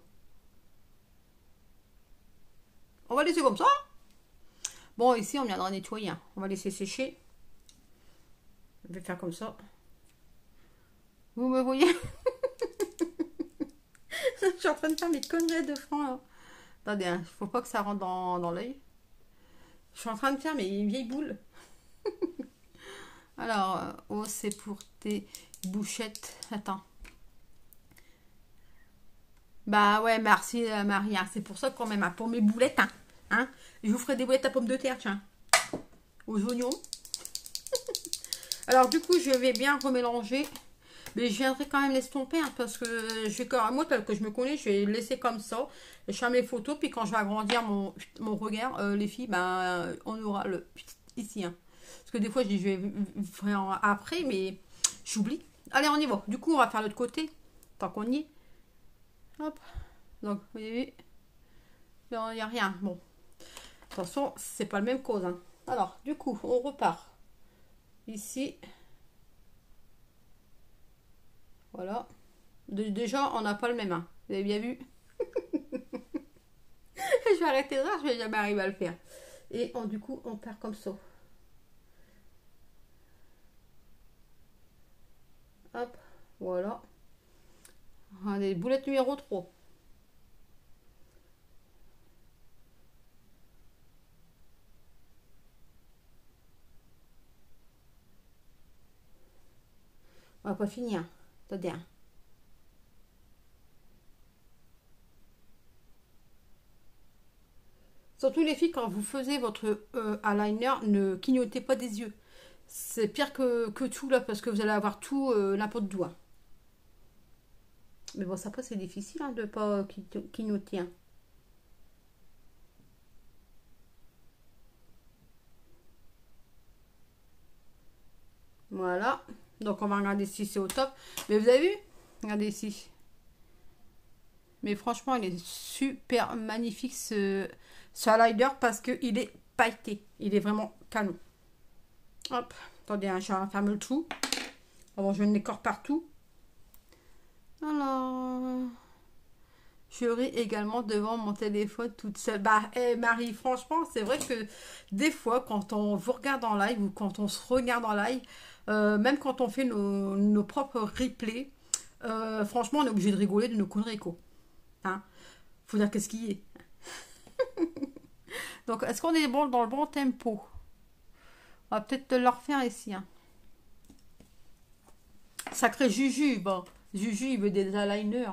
On va laisser comme ça. Bon, ici, on viendra nettoyer. On va laisser sécher. Je vais faire comme ça. Vous me voyez? Je suis en train de faire mes conneries de francs là. Attendez, il ne faut pas que ça rentre dans l'œil. Je suis en train de faire mes vieilles boules. Alors, oh, c'est pour tes bouchettes. Attends. Bah ouais, merci Maria. C'est pour ça quand même, hein, pour mes boulettes, hein. Je vous ferai des boulettes à pommes de terre, tiens. Aux oignons. Alors du coup, je vais bien remélanger. Mais je viendrai quand même l'estomper, hein, parce que je vais quand même, moi, tel que je me connais, je vais laisser comme ça. Je fais mes photos, puis quand je vais agrandir mon regard, les filles, ben, on aura le ici. Hein. Parce que des fois, je dis, je vais faire après, mais j'oublie. Allez, on y va. Du coup, on va faire l'autre côté, tant qu'on y est. Hop. Donc, vous avez vu, il n'y a rien. Bon. De toute façon, c'est pas le même cause. Hein. Alors, du coup, on repart. Ici. Voilà. Déjà, on n'a pas le même. Hein. Vous avez bien vu. Je vais arrêter de rire, je vais jamais arriver à le faire. Et du coup, on perd comme ça. Hop, voilà. Allez, boulette numéro 3. On va pas finir. Attendez. Surtout les filles, quand vous faisiez votre eyeliner, ne clignotez pas des yeux. C'est pire que tout là, parce que vous allez avoir tout n'importe d'où. Hein. Mais bon, ça après c'est difficile hein, de ne pas clignoter. Hein. Voilà. Donc on va regarder si c'est au top. Mais vous avez vu? Regardez ici. Mais franchement, il est super magnifique ce eyeliner parce qu'il est pailleté. Il est vraiment canon. Hop. Attendez, hein, je vais fermer le tout. Bon, je vais le décore partout. Alors, je ris également devant mon téléphone toute seule. Bah, Marie, franchement, c'est vrai que des fois, quand on vous regarde en live ou quand on se regarde en live, même quand on fait nos propres replays, Franchement, on est obligé de rigoler de nos conneries, quoi. Hein? Faut dire qu'est-ce qu'il y est. Donc, est-ce qu'on est bon dans le bon tempo? On va peut-être le refaire ici. Hein. Sacré Juju, bon. Juju, il veut des eyeliners.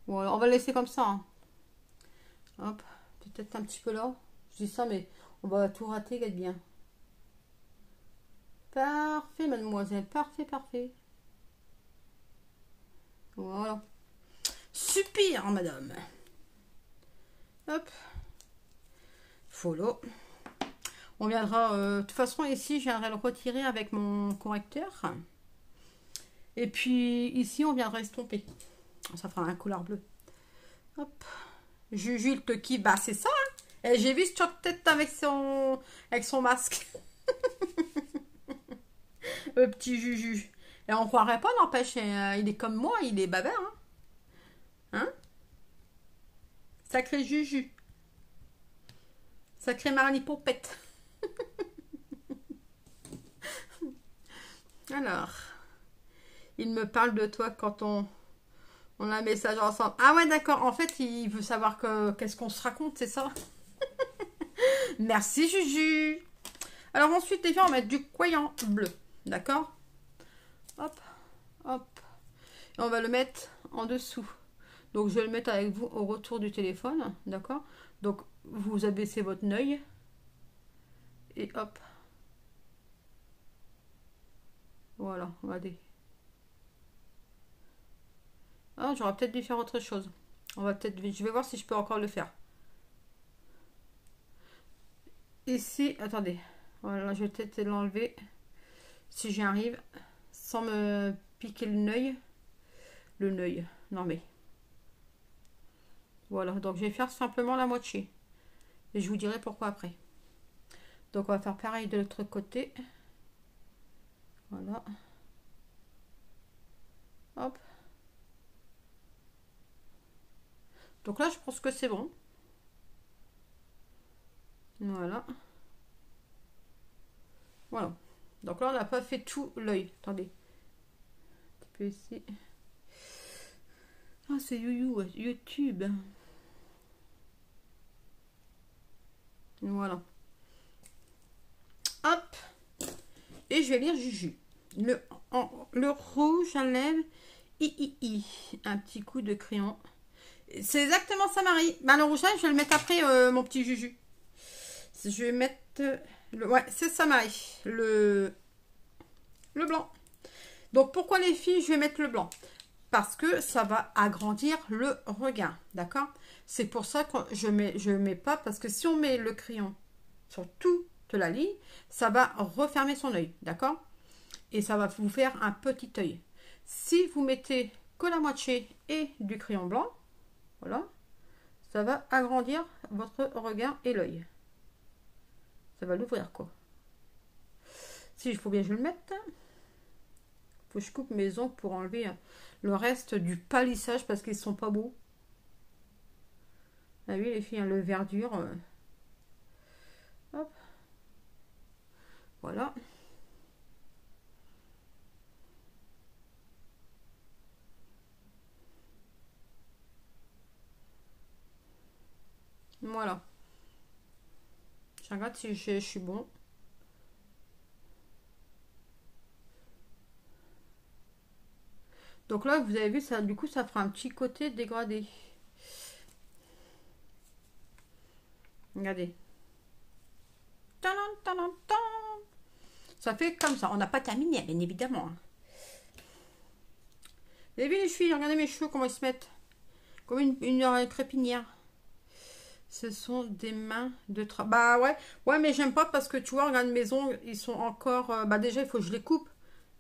Voilà, on va le laisser comme ça. Hein. Hop, peut-être un petit peu là. Je dis ça, mais on va tout rater, regarde bien. Parfait, mademoiselle. Parfait, parfait. Voilà. Super, madame. Hop. Follow. On viendra... de toute façon, ici, je viendrai le retirer avec mon correcteur. Et puis, ici, on viendra estomper. Ça fera un couleur bleu. Hop. Juju, il te kiffe. Bah, c'est ça. Hein. Et j'ai vu sur tête avec son masque. Le petit Juju. Et on croirait pas, n'empêche. Il est comme moi, il est bavard. Hein, hein. Sacré Juju. Sacré Marnie Pompette. Alors. Il me parle de toi quand on a un message ensemble. Ah ouais, d'accord. En fait, il veut savoir qu'est-ce qu'on se raconte, c'est ça? Merci, Juju. Alors ensuite, les filles, on va mettre du coyant bleu. D'accord? Hop, hop. Et on va le mettre en dessous. Donc, je vais le mettre avec vous au retour du téléphone. D'accord? Donc, vous abaissez votre œil. Et hop. Voilà, regardez. Ah, j'aurais peut-être dû faire autre chose. Je vais voir si je peux encore le faire. Ici, attendez. Voilà, je vais peut-être l'enlever. Si j'y arrive. Sans me piquer le nœud. Le nœud. Non mais. Voilà, donc je vais faire simplement la moitié. Et je vous dirai pourquoi après. Donc on va faire pareil de l'autre côté. Voilà. Hop. Donc là, je pense que c'est bon. Voilà. Voilà. Donc là, on n'a pas fait tout l'œil. Attendez. Un petit peu ici. Ah, c'est YouTube. Voilà. Hop. Et je vais lire Juju. Le rouge à lèvres. Un petit coup de crayon. C'est exactement ça, Marie. Ben, le rouge à lèvres, je vais le mettre après, mon petit Juju. Je vais mettre... ouais, c'est ça, Marie. Le blanc. Donc, pourquoi les filles, je vais mettre le blanc? Parce que ça va agrandir le regard. D'accord? C'est pour ça que je mets pas. Parce que si on met le crayon sur toute la ligne, ça va refermer son œil. D'accord? Et ça va vous faire un petit œil. Si vous mettez que la moitié et du crayon blanc, voilà, ça va agrandir votre regard et l'œil. Ça va l'ouvrir, quoi. Si il faut bien que je le mette. Faut que je coupe mes ongles pour enlever le reste du palissage parce qu'ils sont pas beaux. Ah oui, les filles, hein, le verdure. Hop. Voilà. Voilà. Je regarde si je suis bon. Donc là, vous avez vu, ça, du coup, ça fera un petit côté dégradé. Regardez. Ça fait comme ça. On n'a pas terminé, bien évidemment. Vous avez vu les cheveux? Regardez mes cheveux, comment ils se mettent. Comme une crépinière. Ce sont des mains de travail. Bah ouais. Ouais, mais j'aime pas parce que tu vois, regarde mes ongles, ils sont encore... bah déjà, il faut que je les coupe.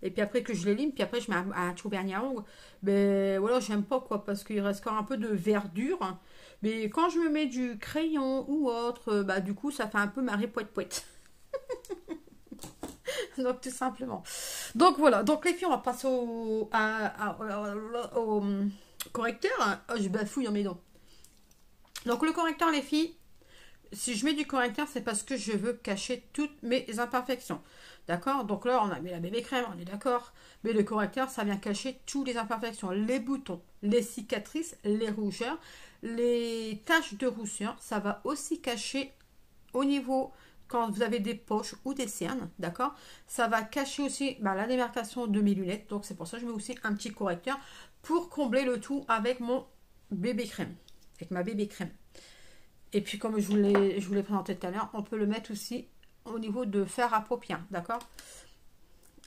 Et puis après que je les lime, puis après je mets un tout vernis à ongles. Mais voilà, j'aime pas quoi, parce qu'il reste encore un peu de verdure. Mais quand je me mets du crayon ou autre, bah du coup, ça fait un peu marée poète-poète. Donc tout simplement. Donc voilà, donc les filles, on va passer au correcteur. Oh, je bafouille dans mes dents. Donc le correcteur, les filles, Si je mets du correcteur, c'est parce que je veux cacher toutes mes imperfections. D'accord? Donc là, on a mis la bébé crème, on est d'accord. Mais le correcteur, ça vient cacher toutes les imperfections. Les boutons, les cicatrices, les rougeurs, les taches de rousseur. Ça va aussi cacher au niveau, quand vous avez des poches ou des cernes. D'accord? Ça va cacher aussi la démarcation de mes lunettes. Donc c'est pour ça que je mets aussi un petit correcteur pour combler le tout avec mon bébé crème. Avec ma bébé crème. Et puis comme je vous l'ai présenté tout à l'heure, on peut le mettre aussi au niveau de fer à paupières, d'accord?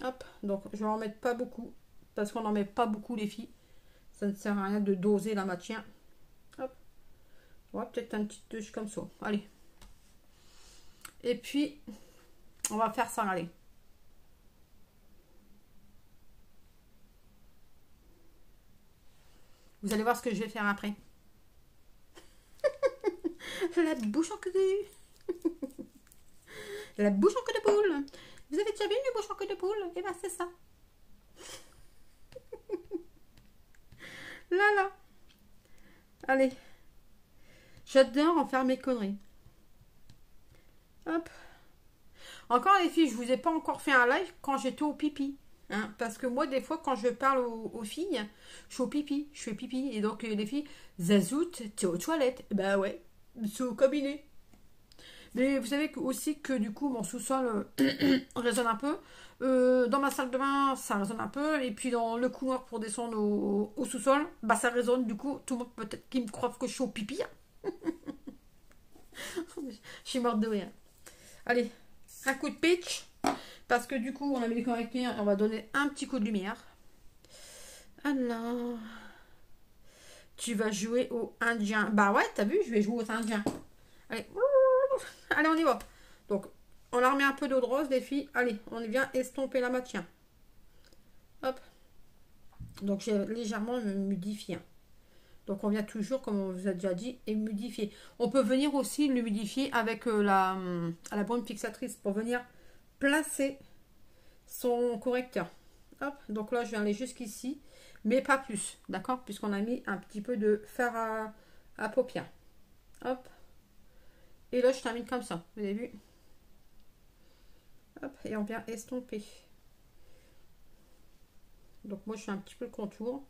Hop, donc je vais en mettre pas beaucoup, parce qu'on n'en met pas beaucoup les filles. Ça ne sert à rien de doser la matière. Hop, ouais, peut-être un petit touche comme ça. Allez. Et puis, on va faire ça, allez. Vous allez voir ce que je vais faire après. La bouche en queue de... La bouche en queue de poule. Vous avez déjà vu une bouche en queue de poule? Eh bien, c'est ça. Là, là. Allez. J'adore en faire mes conneries. Hop. Encore les filles, je vous ai pas encore fait un live quand j'étais au pipi. Hein, parce que moi, des fois, quand je parle aux filles, je suis au pipi. Je fais pipi. Et donc, les filles, Zazout, t'es aux toilettes. Bah ouais, c'est au cabinet. Mais vous savez aussi que du coup, mon sous-sol résonne un peu. Dans ma salle de bain, ça résonne un peu. Et puis dans le couloir pour descendre au sous-sol, bah ça résonne. Du coup, tout le monde peut-être qui me croit que je suis au pipi. Je suis morte de rire. Allez, un coup de pitch. Parce que du coup, on a mis les correcteurs. On va donner un petit coup de lumière. Alors, tu vas jouer au indien. Bah ouais, t'as vu, je vais jouer au indien. Allez. Allez, on y va. Donc, on a remis un peu d'eau de rose, les filles. Allez, on vient estomper la matière. Hop. Donc, j'ai légèrement humidifié. Donc, on vient toujours, comme on vous a déjà dit, humidifier. On peut venir aussi l'humidifier avec la bonne fixatrice pour venir placer son correcteur. Hop. Donc là, je vais aller jusqu'ici, mais pas plus. D'accord? Puisqu'on a mis un petit peu de fer à paupières. Hop. Et là, je termine comme ça. Vous avez vu? Hop, et on vient estomper. Donc, moi, je fais un petit peu le contour.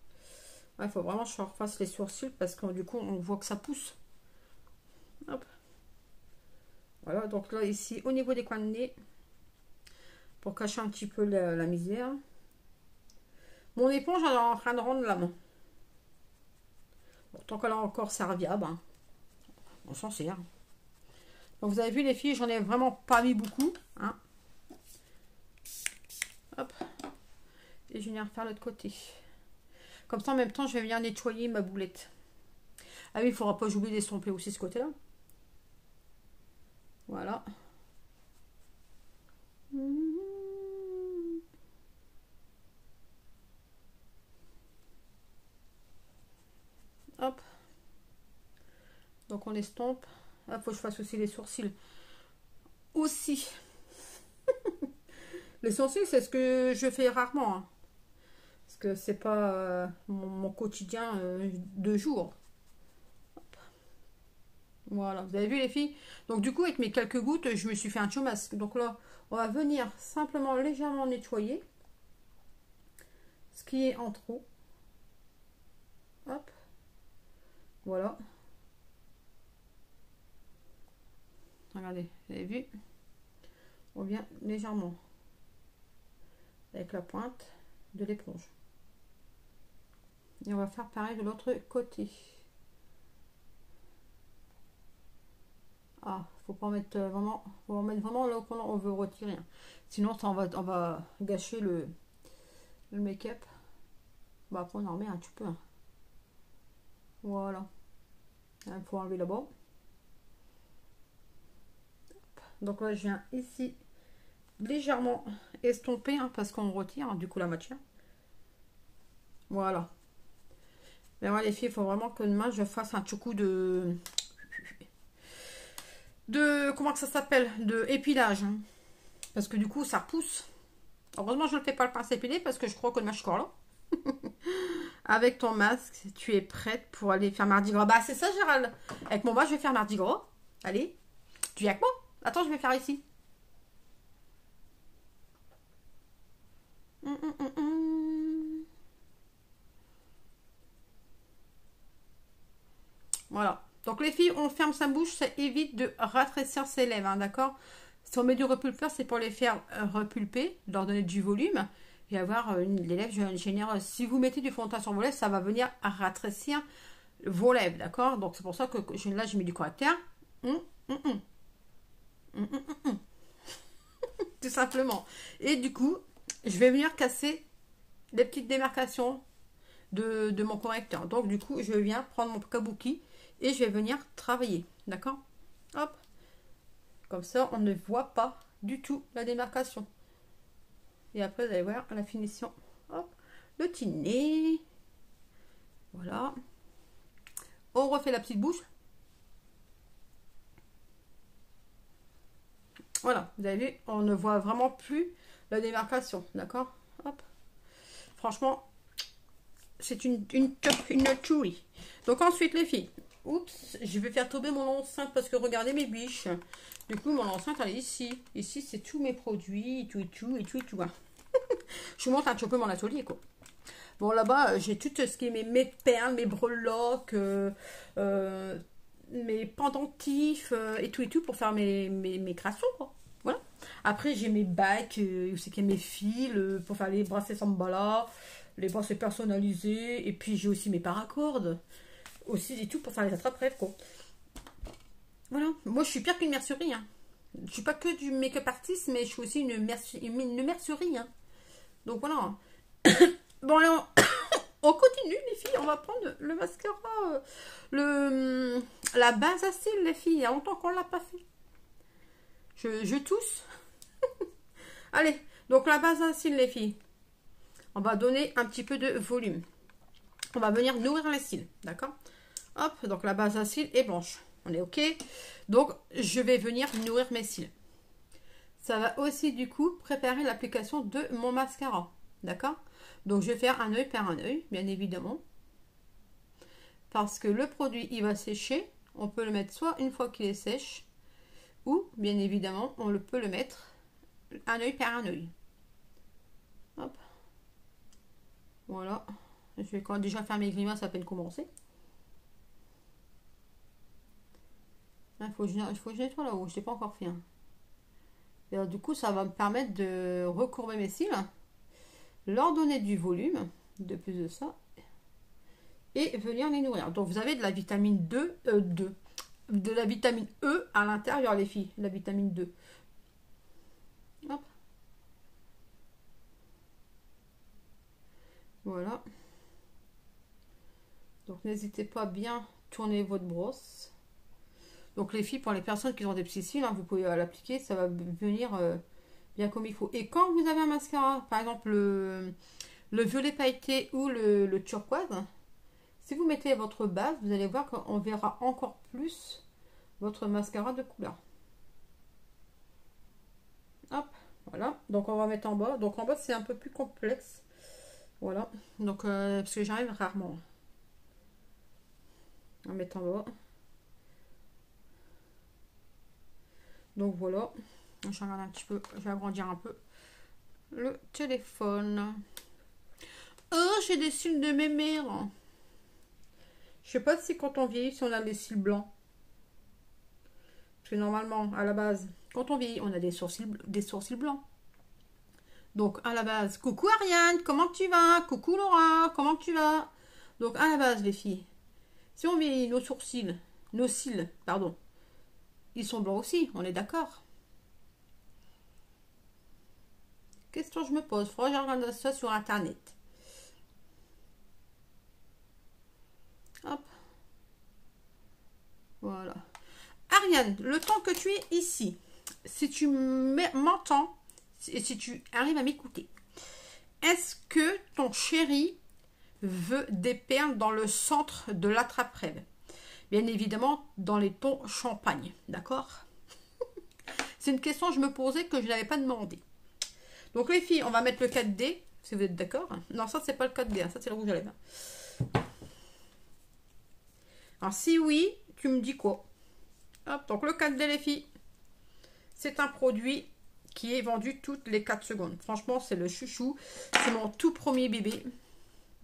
Il faut vraiment que je refasse les sourcils parce que du coup, on voit que ça pousse. Hop. Voilà, donc là, ici, au niveau des coins de nez, pour cacher un petit peu la misère. Mon éponge, elle est en train de rendre la main. Bon, tant qu'elle a encore serviable, hein, on s'en sert. Donc, vous avez vu les filles, j'en ai vraiment pas mis beaucoup. Hein. Hop. Et je vais venir faire l'autre côté. Comme ça, en même temps, je vais venir nettoyer ma boulette. Ah oui, il ne faudra pas j'oublie d'estomper aussi ce côté-là. Voilà. Hop. Donc, on estompe. Il faut que je fasse aussi les sourcils. Aussi. Les sourcils, c'est ce que je fais rarement. Hein. Parce que c'est pas mon quotidien de jour. Hop. Voilà, vous avez vu les filles? Donc du coup, avec mes quelques gouttes, je me suis fait un chaud masque. Donc là, on va venir simplement légèrement nettoyer ce qui est en trop. Hop. Voilà. Regardez, vous avez vu? On vient légèrement avec la pointe de l'éponge. Et on va faire pareil de l'autre côté. Ah, faut pas mettre vraiment, faut en mettre vraiment là où on veut retirer. Hein. Sinon, ça, on va gâcher le make-up. Bah après on en remet un petit peu. Hein. Voilà. Il faut enlever là-bas. Donc là, je viens ici légèrement estomper hein, parce qu'on retire hein, du coup la matière. Voilà. Mais voilà les filles, il faut vraiment que demain je fasse un petit coup de comment que ça s'appelle, de épilage hein. Parce que du coup ça pousse. Heureusement je ne fais pas le pince épilé parce que je crois que demain je suis encore là. Avec ton masque, tu es prête pour aller faire Mardi Gras. Bah c'est ça Gérald. Avec mon masque je vais faire Mardi Gras. Allez. Tu viens avec moi? Attends, je vais faire ici. Voilà. Donc les filles, on ferme sa bouche, ça évite de rétrécir ses lèvres, hein, d'accord? Si on met du repulpeur, c'est pour les faire repulper, leur donner du volume et avoir les lèvres généreuses. Si vous mettez du fond de teint sur vos lèvres, ça va venir rétrécir vos lèvres, d'accord? Donc c'est pour ça que là, j'ai mis du correcteur. Tout simplement. Et du coup, je vais venir casser les petites démarcations de mon correcteur. Donc du coup, je viens prendre mon kabuki et je vais venir travailler, d'accord? Hop, comme ça on ne voit pas du tout la démarcation. Et après vous allez voir la finition. Hop, le petit nez, voilà. On refait la petite bouche. Voilà, vous avez vu, on ne voit vraiment plus la démarcation, d'accord? Hop, franchement, c'est une tuerie. Donc ensuite les filles, oups, je vais faire tomber mon enceinte parce que regardez mes biches. Du coup, mon enceinte, elle est ici. Ici, c'est tous mes produits, tout. Hein. Je vous montre un petit peu mon atelier, quoi. Bon, là-bas, j'ai tout ce qui est mes perles, mes breloques, mes pendentifs et tout pour faire mes créations, quoi. Voilà. Après, j'ai mes bacs, c'est qu'il y a mes fils pour faire les bracelets Sambala, les bracelets personnalisés. Et puis, j'ai aussi mes paracordes. Aussi, et tout pour faire les attrape-rêves, quoi. Voilà. Moi, je suis pire qu'une mercerie, hein. Je suis pas que du make-up artiste, mais je suis aussi une mercerie, hein. Donc, voilà. Bon, allez, on continue, les filles. On va prendre le mascara, la base à cils, les filles. Il y a longtemps qu'on ne l'a pas fait. Je tousse. Allez, donc la base à cils, les filles. On va donner un petit peu de volume. On va venir nourrir les cils, d'accord? Hop, donc la base à cils est blanche. On est OK. Donc, je vais venir nourrir mes cils. Ça va aussi, du coup, préparer l'application de mon mascara. D'accord? Donc, je vais faire un œil par un œil, bien évidemment. Parce que le produit, il va sécher. On peut le mettre soit une fois qu'il est sèche, ou, bien évidemment, on peut le mettre un œil par un œil. Hop. Voilà. Je vais déjà faire mes grimaces à peine commencer. Il faut que je nettoie là-haut. Je n'ai pas encore fait. Hein. Et alors, du coup, ça va me permettre de recourber mes cils, leur donner du volume, de plus de ça, et venir les nourrir. Donc, vous avez de la vitamine de la vitamine E à l'intérieur, les filles. La vitamine 2. Hop. Voilà. Donc, n'hésitez pas à bien tourner votre brosse. Donc les filles, pour les personnes qui ont des petits cils, hein, vous pouvez l'appliquer, ça va venir bien comme il faut. Et quand vous avez un mascara, par exemple le violet pailleté ou le turquoise, si vous mettez votre base, vous allez voir qu'on verra encore plus votre mascara de couleur. Hop, voilà. Donc on va mettre en bas. Donc en bas, c'est un peu plus complexe. Voilà. Donc, parce que j'arrive rarement. On va mettre en bas. Donc voilà, je regarde un petit peu, je vais agrandir un peu le téléphone. Oh, j'ai des cils de mémère. Je sais pas si quand on vieillit, si on a les cils blancs. Parce que normalement, à la base, quand on vieillit, on a des sourcils blancs. Donc à la base, coucou Ariane, comment tu vas? Coucou Laura, comment tu vas? Donc à la base, les filles, si on vieillit, nos cils, pardon, ils sont blancs aussi, on est d'accord. Question que je me pose, il faudra que je regarde ça sur internet. Hop. Voilà. Ariane, le temps que tu es ici, si tu m'entends, et si tu arrives à m'écouter, est-ce que ton chéri veut des perles dans le centre de l'attrape-rêve? Bien évidemment, dans les tons champagne, d'accord? C'est une question que je me posais que je n'avais pas demandé. Donc les filles, on va mettre le 4D, si vous êtes d'accord. Non, ça c'est pas le 4D, hein, ça c'est le rouge à lèvres. Alors si oui, tu me dis quoi? Hop, donc le 4D les filles. C'est un produit qui est vendu toutes les 4 secondes. Franchement, c'est le chouchou. C'est mon tout premier bébé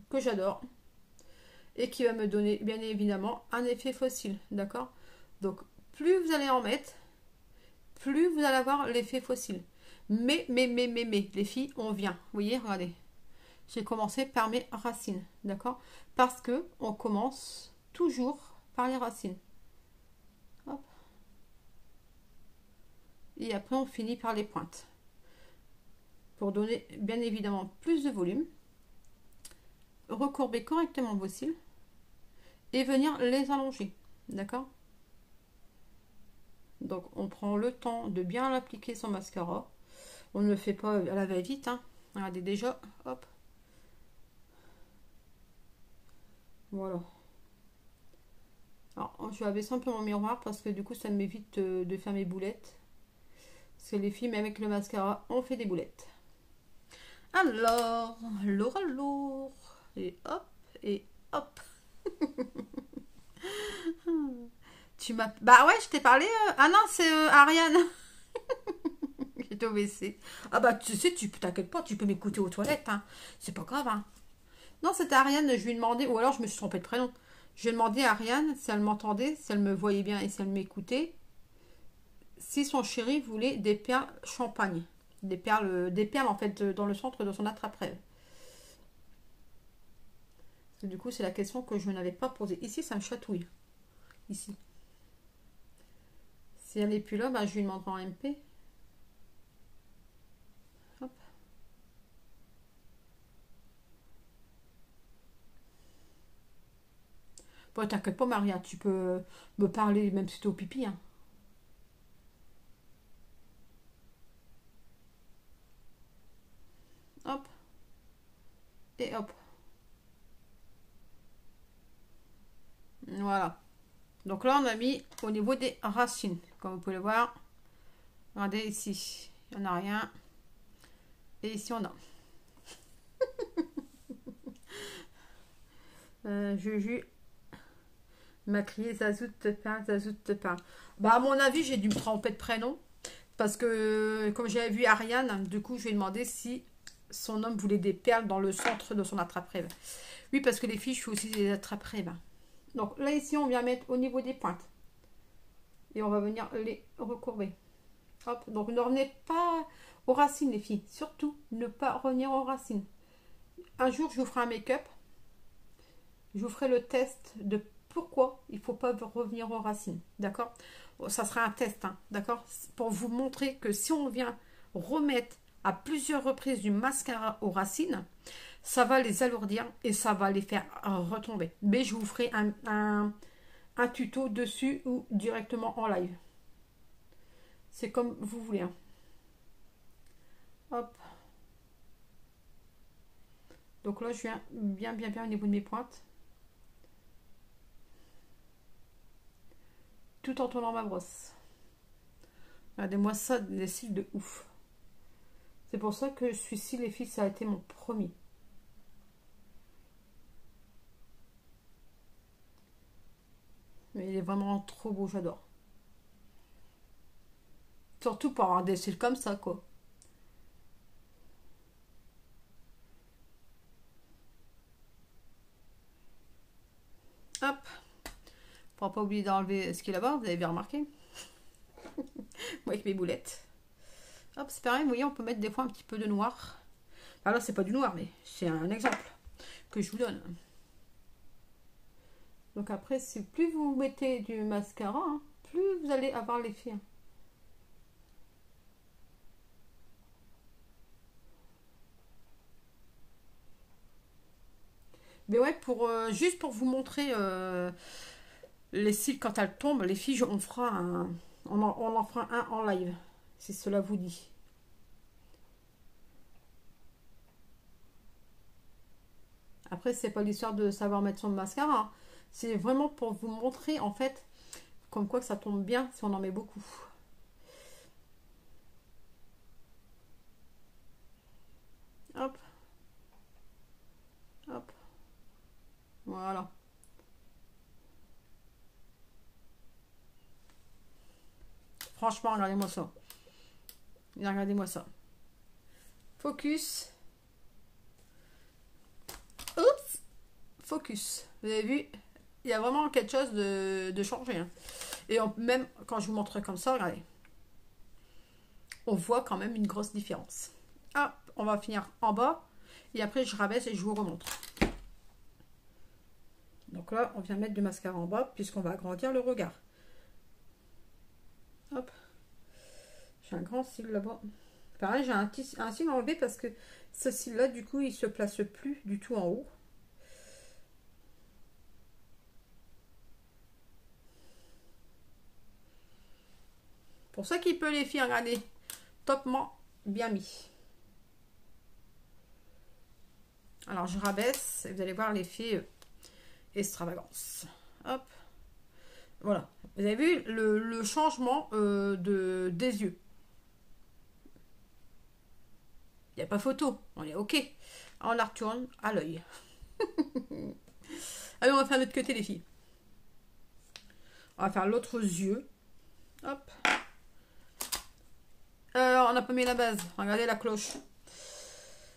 que j'adore. Et qui va me donner, bien évidemment, un effet fossile. D'accord? Donc, plus vous allez en mettre, plus vous allez avoir l'effet fossile. Mais, les filles, on vient. Vous voyez, regardez. J'ai commencé par mes racines. D'accord? Parce que on commence toujours par les racines. Hop. Et après, on finit par les pointes. Pour donner, bien évidemment, plus de volume. Recourber correctement vos cils. Et venir les allonger. D'accord? Donc, on prend le temps de bien l'appliquer son mascara. On ne le fait pas à la va-vite. Hein. Regardez déjà. Hop. Voilà. Alors, je vais abaisser un peu mon miroir parce que du coup, ça m'évite de faire mes boulettes. Parce que les filles, même avec le mascara, on fait des boulettes. Alors, lourd. Et hop, et hop. Tu m'as... Bah ouais, je t'ai parlé. Ah non, c'est Ariane. J'étais au WC. Ah bah tu sais, t'inquiète pas, tu peux m'écouter aux toilettes. Hein. C'est pas grave. Hein. Non, c'était Ariane. Je lui ai demandé, ou alors je me suis trompée de prénom. Je lui ai demandé à Ariane si elle m'entendait, si elle me voyait bien et si elle m'écoutait, si son chéri voulait des perles champagne. Des perles en fait dans le centre de son attrape-rêve. Du coup, c'est la question que je n'avais pas posée. Ici, ça me chatouille. Ici. Si elle n'est plus là, bah, je lui demanderai en MP. Hop. Bon, t'inquiète pas, Maria, tu peux me parler même si t'es au pipi. Hein. Hop. Et hop. Voilà. Donc là, on a mis au niveau des racines. Comme vous pouvez le voir. Regardez ici. Il n'y en a rien. Et ici, on a. Juju m'a crié Zazout te peint, Zazout te peint. Bah, à mon avis, j'ai dû me tromper de prénom. Parce que, comme j'avais vu Ariane, du coup, je lui ai demandé si son homme voulait des perles dans le centre de son attrape-rêve. Oui, parce que les filles, je fais aussi des attrape-rêves. Donc là, ici, on vient mettre au niveau des pointes. Et on va venir les recourber. Hop. Donc ne revenez pas aux racines, les filles. Surtout, ne pas revenir aux racines. Un jour, je vous ferai un make-up. Je vous ferai le test de pourquoi il ne faut pas revenir aux racines. D'accord? Ça sera un test, hein, d'accord? Pour vous montrer que si on vient remettre à plusieurs reprises du mascara aux racines, ça va les alourdir et ça va les faire retomber. Mais je vous ferai un tuto dessus ou directement en live. C'est comme vous voulez. Hein. Hop. Donc là, je viens bien au niveau de mes pointes. Tout en tournant ma brosse. Regardez-moi ça, des cils de ouf. C'est pour ça que celui-ci, les filles, ça a été mon premier. Mais il est vraiment trop beau, j'adore. Surtout pour avoir des cils comme ça, quoi. Hop. Pour pas oublier d'enlever ce qui est là-bas, vous avez bien remarqué. Moi avec mes boulettes. Hop, c'est pareil, vous voyez, on peut mettre des fois un petit peu de noir. Alors là, c'est pas du noir, mais c'est un exemple que je vous donne. Donc après, c'est plus vous mettez du mascara, hein, plus vous allez avoir l'effet. Mais ouais, juste pour vous montrer les cils quand elles tombent, les filles, on fera on en fera un en live, si cela vous dit. Après, c'est pas l'histoire de savoir mettre son mascara, hein. C'est vraiment pour vous montrer en fait comme quoi que ça tombe bien si on en met beaucoup. Hop. Hop. Voilà. Franchement, regardez-moi ça. Et regardez-moi ça. Focus. Oups. Focus. Vous avez vu? Il y a vraiment quelque chose de changé. Hein. Et même quand je vous montre comme ça, regardez. On voit quand même une grosse différence. Ah, on va finir en bas. Et après, je rabaisse et je vous remontre. Donc là, on vient mettre du mascara en bas puisqu'on va agrandir le regard. Hop. J'ai un grand cil là-bas. Pareil, j'ai un cil enlevé parce que ce cil-là, du coup, il se place plus du tout en haut. Pour ça qu'il peut les filles, regardez, topement bien mis. Alors, je rabaisse et vous allez voir l'effet extravagance. Hop. Voilà. Vous avez vu le changement des yeux. Il n'y a pas photo. On est OK. On la retourne à l'œil. Allez, on va faire l'autre côté, les filles. On va faire l'autre yeux. Hop. On n'a pas mis la base. Regardez la cloche.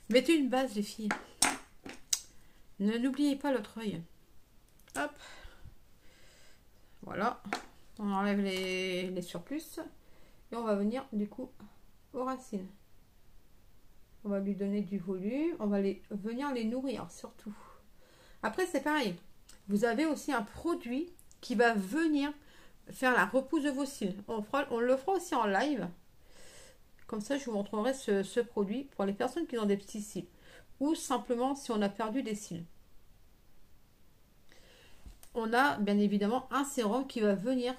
Mettez une base, les filles. Ne n'oubliez pas l'autre œil. Hop. Voilà. On enlève les surplus. Et on va venir, du coup, aux racines. On va lui donner du volume. On va venir les nourrir, surtout. Après, c'est pareil. Vous avez aussi un produit qui va venir faire la repousse de vos cils. On le fera aussi en live. Comme ça, je vous montrerai ce produit pour les personnes qui ont des petits cils. Ou simplement si on a perdu des cils. On a bien évidemment un sérum qui va venir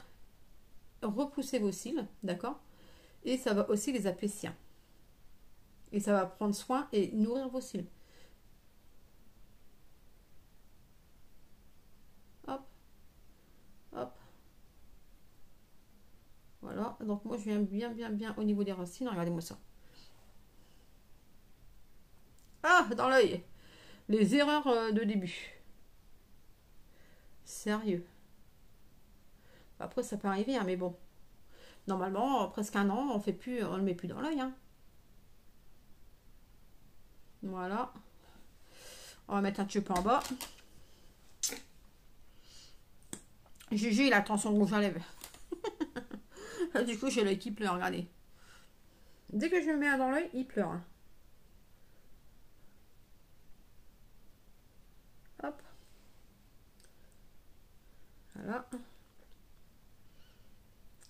repousser vos cils. D'accord? Et ça va aussi les épaissir. Et ça va prendre soin et nourrir vos cils. Hop. Hop. Voilà. Donc moi, je viens bien au niveau des racines. Regardez-moi ça. Ah, dans l'œil. Les erreurs de début. Sérieux. Après, ça peut arriver, hein, mais bon. Normalement, presque un an, on le met plus dans l'œil. Hein. Voilà. On va mettre un petit peu en bas. Juju, il attend son rouge à lèvres. Du coup, j'ai l'œil qui pleure, regardez. Dès que je le mets dans l'œil, il pleure. Hein. Hop. Voilà.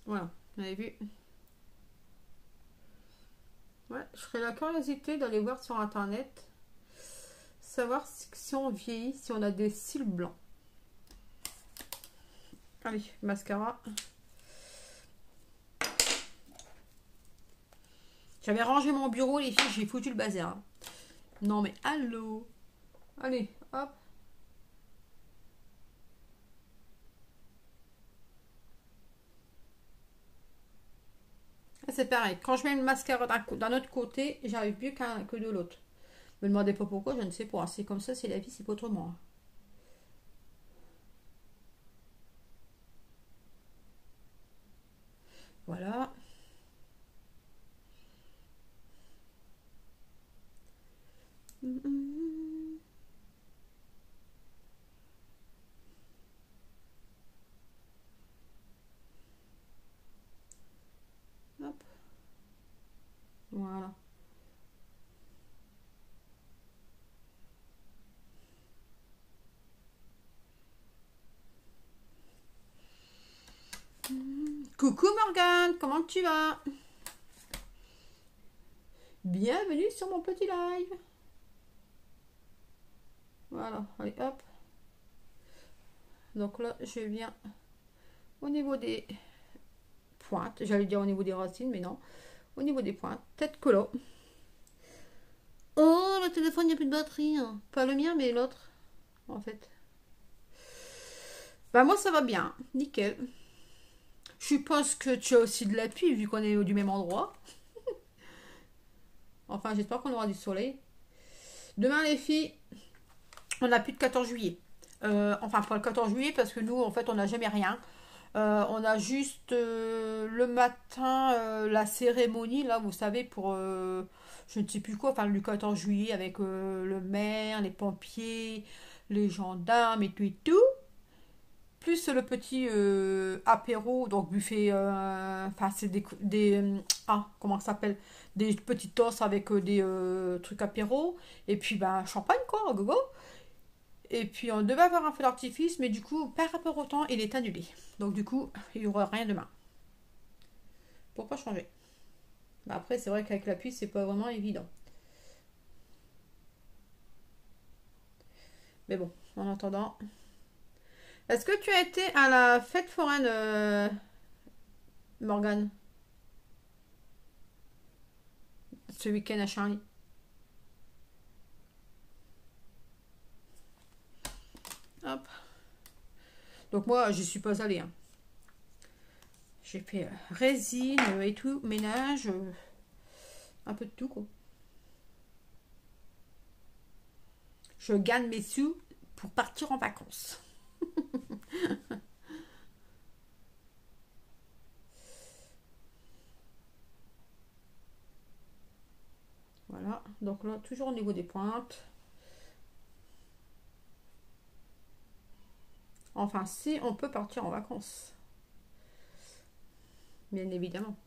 Voilà, vous avez vu. Ouais, je serais la curiosité d'aller voir sur internet, savoir si on vieillit, si on a des cils blancs. Allez, mascara. J'avais rangé mon bureau, les filles, j'ai foutu le bazar. Hein. Non mais allô. Allez, hop. C'est pareil, quand je mets le mascara d'un autre côté, j'arrive mieux que de l'autre. Ne me demandez pas pourquoi, je ne sais pas. C'est comme ça, c'est la vie, c'est pas autrement. Voilà. Hop. Voilà. Coucou Morgane, comment tu vas? Bienvenue sur mon petit live. Voilà, allez hop. Donc là, je viens au niveau des pointes. J'allais dire au niveau des racines, mais non. Au niveau des pointes, tête colo. Oh, le téléphone, il n'y a plus de batterie. Hein. Pas le mien, mais l'autre, en fait. Bah moi, ça va bien. Nickel. Je pense que tu as aussi de l'appui, vu qu'on est du même endroit. Enfin, j'espère qu'on aura du soleil. Demain, les filles, on n'a plus de 14 juillet. Enfin, pas le 14 juillet, parce que nous, en fait, on n'a jamais rien. On a juste le matin la cérémonie, là, vous savez, pour je ne sais plus quoi, enfin le 14 juillet avec le maire, les pompiers, les gendarmes et tout. Plus le petit apéro, donc buffet, enfin c'est ah, comment ça s'appelle? Des petites tosses avec des trucs apéro. Et puis, bah, champagne, quoi, go go. Et puis on devait avoir un feu d'artifice, mais du coup, par rapport au temps, il est annulé. Donc du coup, il n'y aura rien demain. Pourquoi changer? Bah, après, c'est vrai qu'avec la pluie, c'est pas vraiment évident. Mais bon, en attendant. Est-ce que tu as été à la fête foraine, Morgane, ce week-end à Charlie? Hop. Donc moi, j'y suis pas allée, hein. J'ai fait résine et tout, ménage, un peu de tout, quoi. Je gagne mes sous pour partir en vacances. Voilà, donc là, toujours au niveau des pointes. Enfin, si on peut partir en vacances, bien évidemment.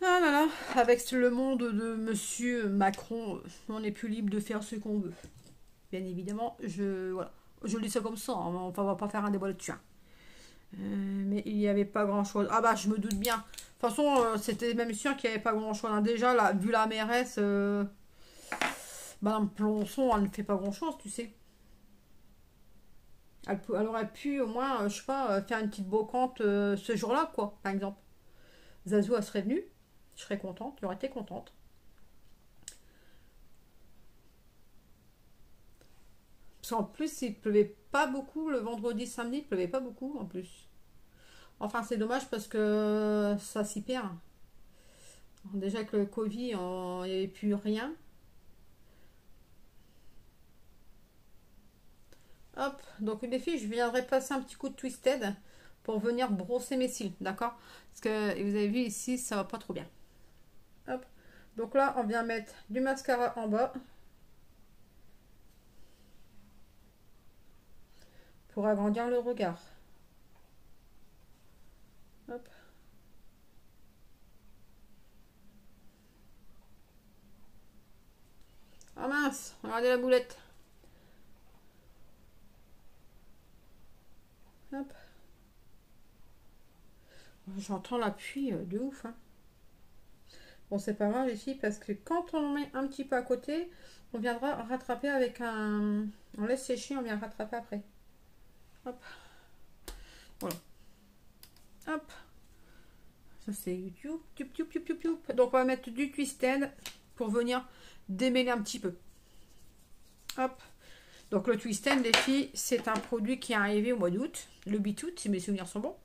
Ah là là, avec le monde de Monsieur Macron, on n'est plus libre de faire ce qu'on veut. Bien évidemment, voilà, je dis ça comme ça, hein, enfin, on va pas faire un débat là-dessus, hein. Mais il n'y avait pas grand-chose. Ah bah, je me doute bien. De toute façon, c'était même sûr qu'il n'y avait pas grand-chose, hein. Déjà, là, vu la mairesse, Madame Plançon, elle ne fait pas grand-chose, tu sais. Elle aurait pu au moins, je sais pas, faire une petite brocante ce jour-là, quoi, par exemple. Zazou, elle serait venue. Je serais contente, j'aurais été contente. Parce qu'en plus, il pleuvait pas beaucoup le vendredi, samedi, il pleuvait pas beaucoup en plus. Enfin, c'est dommage parce que ça s'y perd. Déjà que le Covid, il n'y avait plus rien. Hop, donc les filles, je viendrai passer un petit coup de twisted pour venir brosser mes cils, d'accord? Parce que vous avez vu ici, ça va pas trop bien. Hop, donc là, on vient mettre du mascara en bas pour agrandir le regard. Hop. Ah mince, regardez la boulette. Hop. J'entends la pluie de ouf, hein. Bon, c'est pas grave les filles, parce que quand on met un petit peu à côté, on viendra rattraper avec un... On laisse sécher, on vient rattraper après. Hop. Voilà. Hop. Ça c'est YouTube. Donc on va mettre du twisted pour venir démêler un petit peu. Hop. Donc le twisted, les filles, c'est un produit qui est arrivé au mois d'août. Le 8 août, si mes souvenirs sont bons.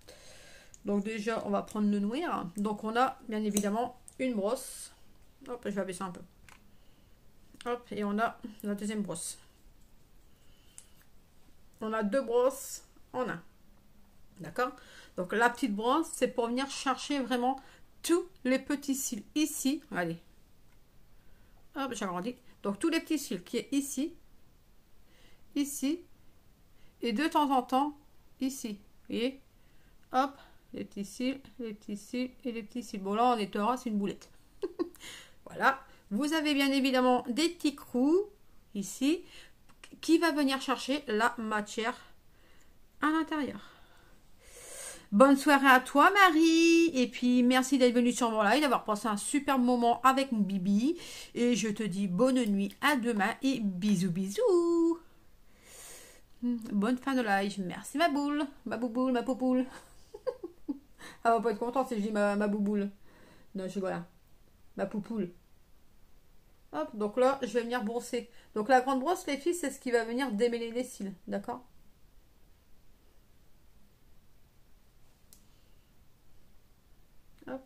Donc déjà, on va prendre le noir. Donc on a bien évidemment une brosse. Hop, je vais abaisser un peu. Hop, et on a la deuxième brosse. On a deux brosses en un. D'accord? Donc la petite brosse, c'est pour venir chercher vraiment tous les petits cils ici. Allez. Hop, j'agrandis. Donc tous les petits cils qui est ici, ici, et de temps en temps, ici. Vous voyez? Hop, les petits cils, les petits cils et les petits cils. Bon là, on est heureux, c'est une boulette. Voilà. Vous avez bien évidemment des petits crous ici qui va venir chercher la matière à l'intérieur. Bonne soirée à toi Marie, et puis merci d'être venue sur mon live, d'avoir passé un super moment avec mon Bibi, et je te dis bonne nuit, à demain et bisous bisous. Bonne fin de live, merci ma boule, ma bouboule, ma poupoule. Elle va pas être contente si je dis ma bouboule. Non, je voilà, ma poupoule. Hop, donc là je vais venir brosser. Donc la grande brosse les filles, c'est ce qui va venir démêler les cils, d'accord? Hop.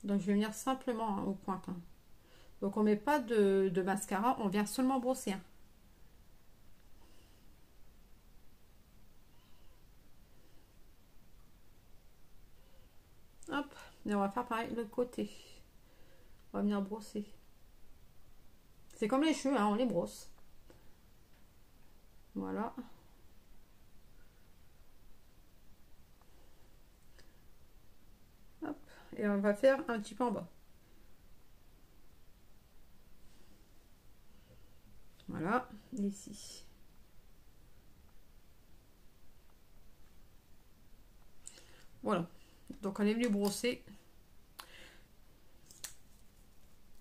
Donc je vais venir simplement hein, aux pointes. Hein. Donc on met pas de mascara, on vient seulement brosser. Hein. Hop, et on va faire pareil de l'autre côté. On va venir brosser. C'est comme les cheveux, hein, on les brosse. Voilà. Hop, et on va faire un petit peu en bas. Voilà, ici. Voilà. Donc on est venu brosser.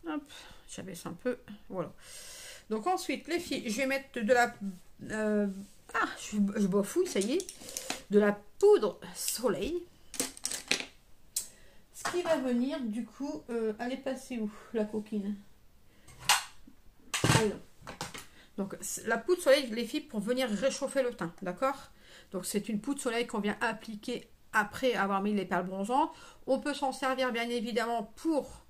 Hop, j'abaisse un peu. Voilà. Donc ensuite, les filles, je vais mettre de la... je bafouille, ça y est. De la poudre soleil. Ce qui va venir, du coup... elle est passée où, la coquine? Alors. Donc la poudre soleil, les filles, pour venir réchauffer le teint, d'accord? Donc c'est une poudre soleil qu'on vient appliquer après avoir mis les perles bronzantes. On peut s'en servir bien évidemment pour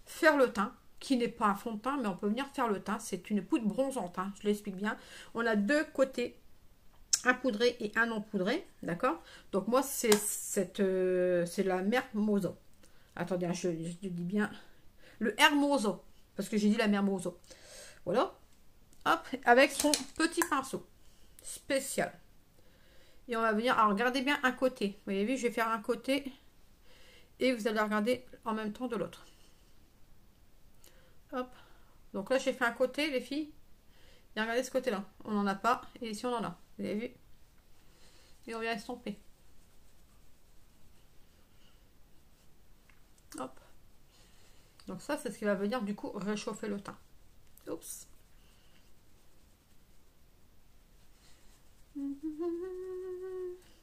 faire le teint, qui n'est pas un fond de teint, mais on peut venir faire le teint. C'est une poudre bronzante, hein, je l'explique bien. On a deux côtés, un poudré et un non poudré, d'accord? Donc moi, c'est la Mermoso. Attendez, je dis bien le Hermoso, parce que j'ai dit la Mermoso. Voilà. Hop, avec son petit pinceau spécial. Et on va venir, alors regardez bien un côté. Vous avez vu, je vais faire un côté et vous allez regarder en même temps de l'autre. Hop. Donc là, j'ai fait un côté, les filles. Et regardez ce côté-là. On n'en a pas. Et ici, on en a. Vous avez vu? Et on vient estomper. Hop. Donc ça, c'est ce qui va venir du coup réchauffer le teint. Oups.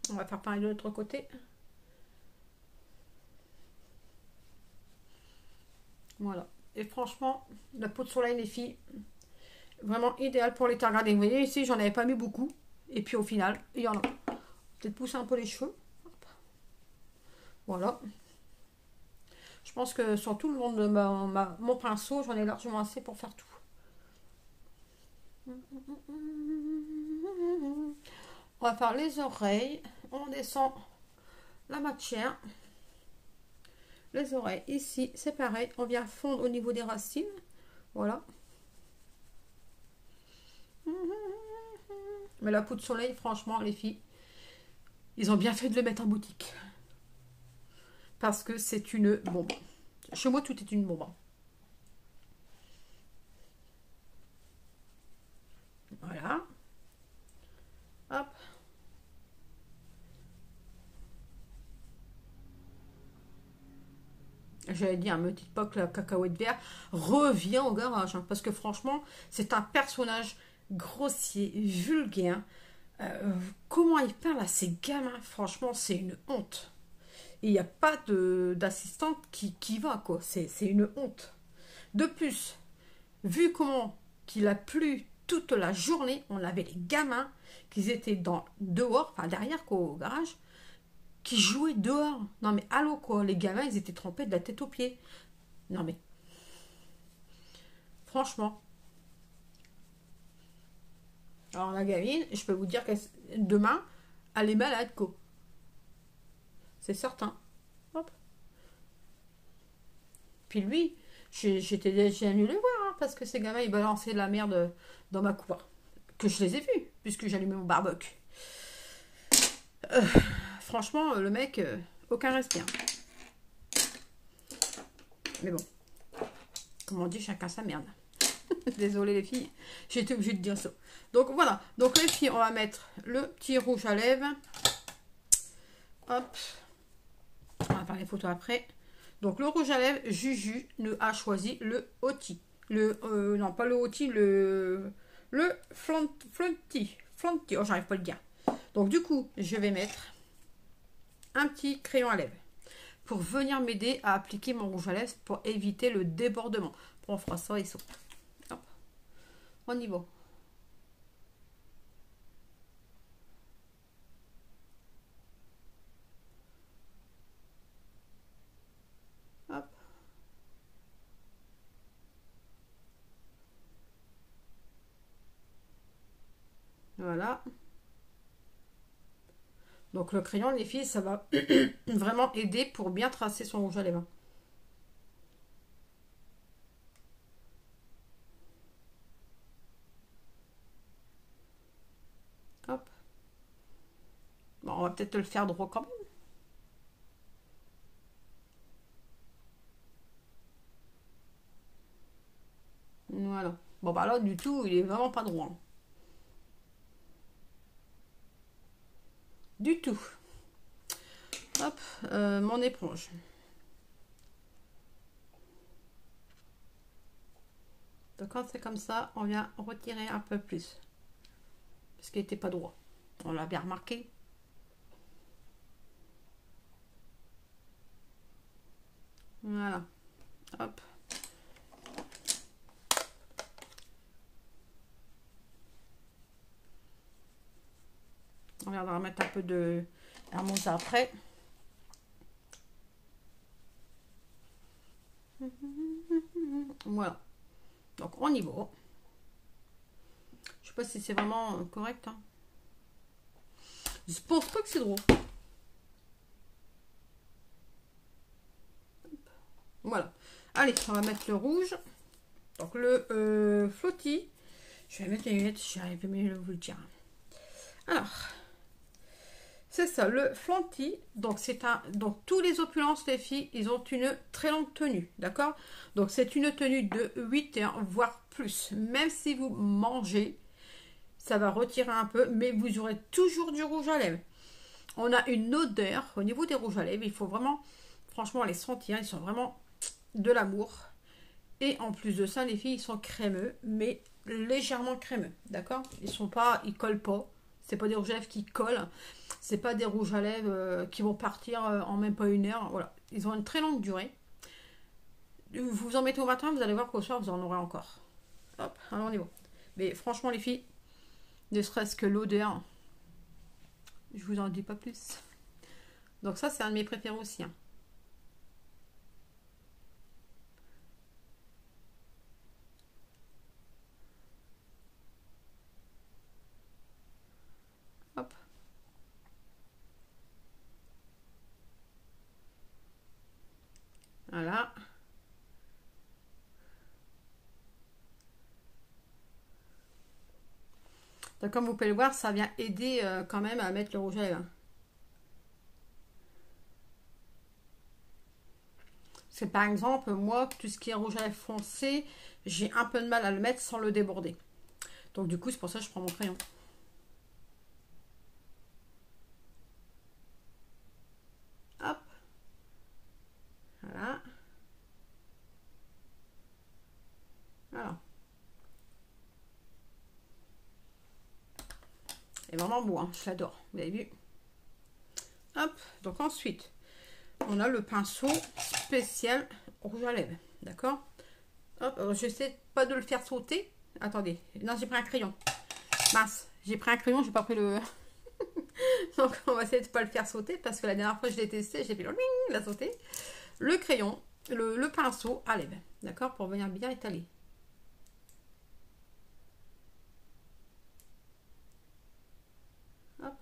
On va faire pareil de l'autre côté. Voilà. Et franchement, la peau de soleil, les filles, vraiment idéal pour l'été. Regardez, vous voyez ici, j'en avais pas mis beaucoup. Et puis au final, il y en a. Peut-être pousser un peu les cheveux. Voilà. Je pense que sur tout le long de mon pinceau, j'en ai largement assez pour faire tout. On va faire les oreilles. On descend la matière. Les oreilles, ici, c'est pareil. On vient fondre au niveau des racines. Voilà. Mais la poudre soleil, franchement, les filles, ils ont bien fait de le mettre en boutique. Parce que c'est une bombe. Chez moi, tout est une bombe. Voilà. Hop. J'allais dire, me dites pas que la cacahuète vert revient au garage. Hein, parce que franchement, c'est un personnage grossier, vulgaire. Comment il parle à ces gamins, franchement, c'est une honte. Et il n'y a pas d'assistante qui va, quoi. C'est une honte. De plus, vu comment qu'il a plu toute la journée, on avait les gamins qui étaient dehors, enfin derrière, quoi, au garage, qui jouaient dehors. Non mais allô, quoi. Les gamins, ils étaient trempés de la tête aux pieds. Non mais, franchement. Alors la gamine, je peux vous dire que demain, elle est malade, quoi. C'est certain. Hop. Puis lui, j'étais déjà venu le voir, hein, parce que ces gamins, ils balançaient de la merde dans ma cour. Que je les ai vus, puisque j'allumais mon barbecue. Franchement, le mec, aucun respect. Mais bon, comme on dit, chacun sa merde. Désolée les filles, j'ai été obligée de dire ça. Donc voilà, donc les filles, on va mettre le petit rouge à lèvres. Hop. On va faire les photos après. Donc le rouge à lèvres, Juju a choisi le Oti. Non, pas le Oti, le Flanty. Flanty, oh, j'arrive pas à le dire. Donc du coup, je vais mettre un petit crayon à lèvres pour venir m'aider à appliquer mon rouge à lèvres pour éviter le débordement. Bon, on fera ça et ça. Hop. On y va. Hop. Donc le crayon, les filles, ça va vraiment aider pour bien tracer son rouge à lèvres. Hop. Bon, on va peut-être le faire droit quand même. Voilà. Bon, bah là, du tout, il est vraiment pas droit. Hein. Du tout. Hop, mon éponge. Donc quand c'est comme ça, on vient retirer un peu plus. Parce qu'il n'était pas droit. On l'a bien remarqué. Voilà. Hop. On viendra mettre un peu de hermosa après. Voilà. Donc on y va. Je sais pas si c'est vraiment correct. Hein. Je pense pas que c'est drôle. Voilà. Allez, on va mettre le rouge. Donc le flotti. Je vais mettre les lunettes, j'y arrive mieux à vous le dire. Alors, c'est ça, le flanty. Donc c'est un. Donc tous les opulences, les filles, ils ont une très longue tenue, d'accord? Donc c'est une tenue de 8 heures, voire plus. Même si vous mangez, ça va retirer un peu, mais vous aurez toujours du rouge à lèvres. On a une odeur au niveau des rouges à lèvres. Il faut vraiment, franchement, les sentir. Ils sont vraiment de l'amour. Et en plus de ça, les filles, ils sont crémeux, mais légèrement crémeux, d'accord? Ils collent pas. C'est pas des rouges à lèvres qui collent. C'est pas des rouges à lèvres qui vont partir en même pas une heure. Voilà, ils ont une très longue durée. Vous en mettez au matin, vous allez voir qu'au soir, vous en aurez encore. Hop, alors on y va. Mais franchement, les filles, ne serait-ce que l'odeur, je vous en dis pas plus. Donc ça, c'est un de mes préférés aussi. Hein. Hop. Voilà. Donc comme vous pouvez le voir, ça vient aider quand même à mettre le rouge à lèvres. C'est par exemple, moi, tout ce qui est rouge à lèvres foncé, j'ai un peu de mal à le mettre sans le déborder. Donc du coup, c'est pour ça que je prends mon crayon. Hop. Voilà. Voilà. C'est vraiment beau, hein, je l'adore. Vous avez vu? Hop. Donc ensuite, on a le pinceau spécial rouge à lèvres. D'accord? Hop. Je sais pas de le faire sauter. Attendez. Non, j'ai pris un crayon. Mince. J'ai pris un crayon, j'ai pas pris le... Donc on va essayer de pas le faire sauter parce que la dernière fois je l'ai testé, j'ai fait le il a sauté. Le crayon, le pinceau à lèvres, d'accord, pour venir bien étaler. Hop.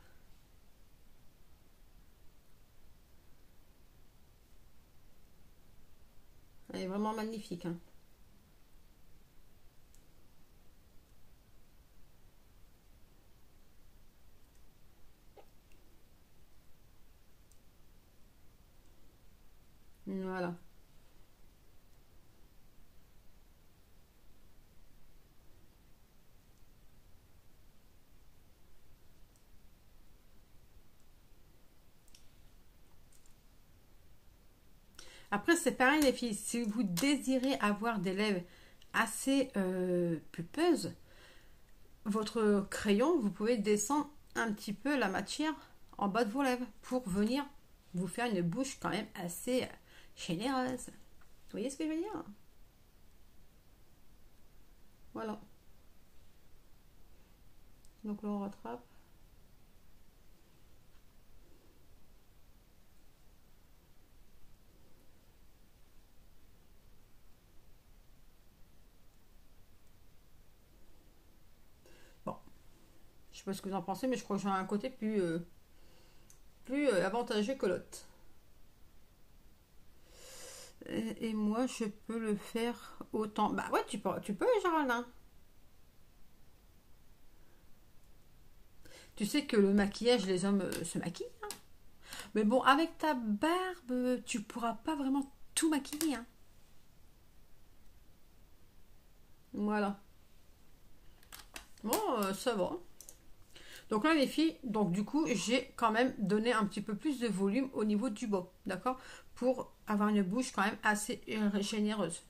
Elle est vraiment magnifique. Hein. Voilà. Après, c'est pareil les filles, si vous désirez avoir des lèvres assez pulpeuses, votre crayon, vous pouvez descendre un petit peu la matière en bas de vos lèvres pour venir vous faire une bouche quand même assez généreuse. Vous voyez ce que je veux dire? Voilà. Donc là, on rattrape. Bon, je sais pas ce que vous en pensez, mais je crois que j'ai un côté plus plus avantageux que l'autre. Et moi, je peux le faire autant. Bah ouais, tu peux, Géraldin. Tu sais que le maquillage, les hommes se maquillent. Hein. Mais bon, avec ta barbe, tu pourras pas vraiment tout maquiller. Hein. Voilà. Bon, ça va. Donc là, les filles, donc du coup, j'ai quand même donné un petit peu plus de volume au niveau du bas, d'accord? Pour avoir une bouche quand même assez généreuse.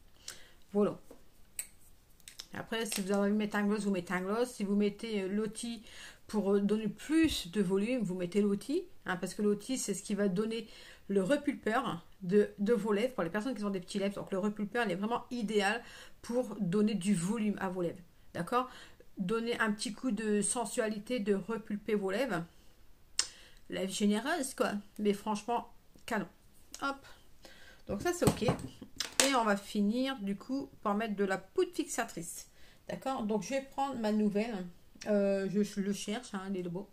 Voilà. Après, si vous avez mettre un gloss, vous mettez un gloss. Si vous mettez l'outil pour donner plus de volume, vous mettez l'outil. Hein, parce que l'outil, c'est ce qui va donner le repulpeur de vos lèvres. Pour les personnes qui ont des petits lèvres, donc le repulpeur, il est vraiment idéal pour donner du volume à vos lèvres. D'accord? Donner un petit coup de sensualité, de repulper vos lèvres. Lèvres généreuses, quoi. Mais franchement, canon. Hop. Donc ça, c'est OK. Et on va finir, du coup, par mettre de la poudre fixatrice. D'accord? Donc, je vais prendre ma nouvelle. Je le cherche, hein, les beau.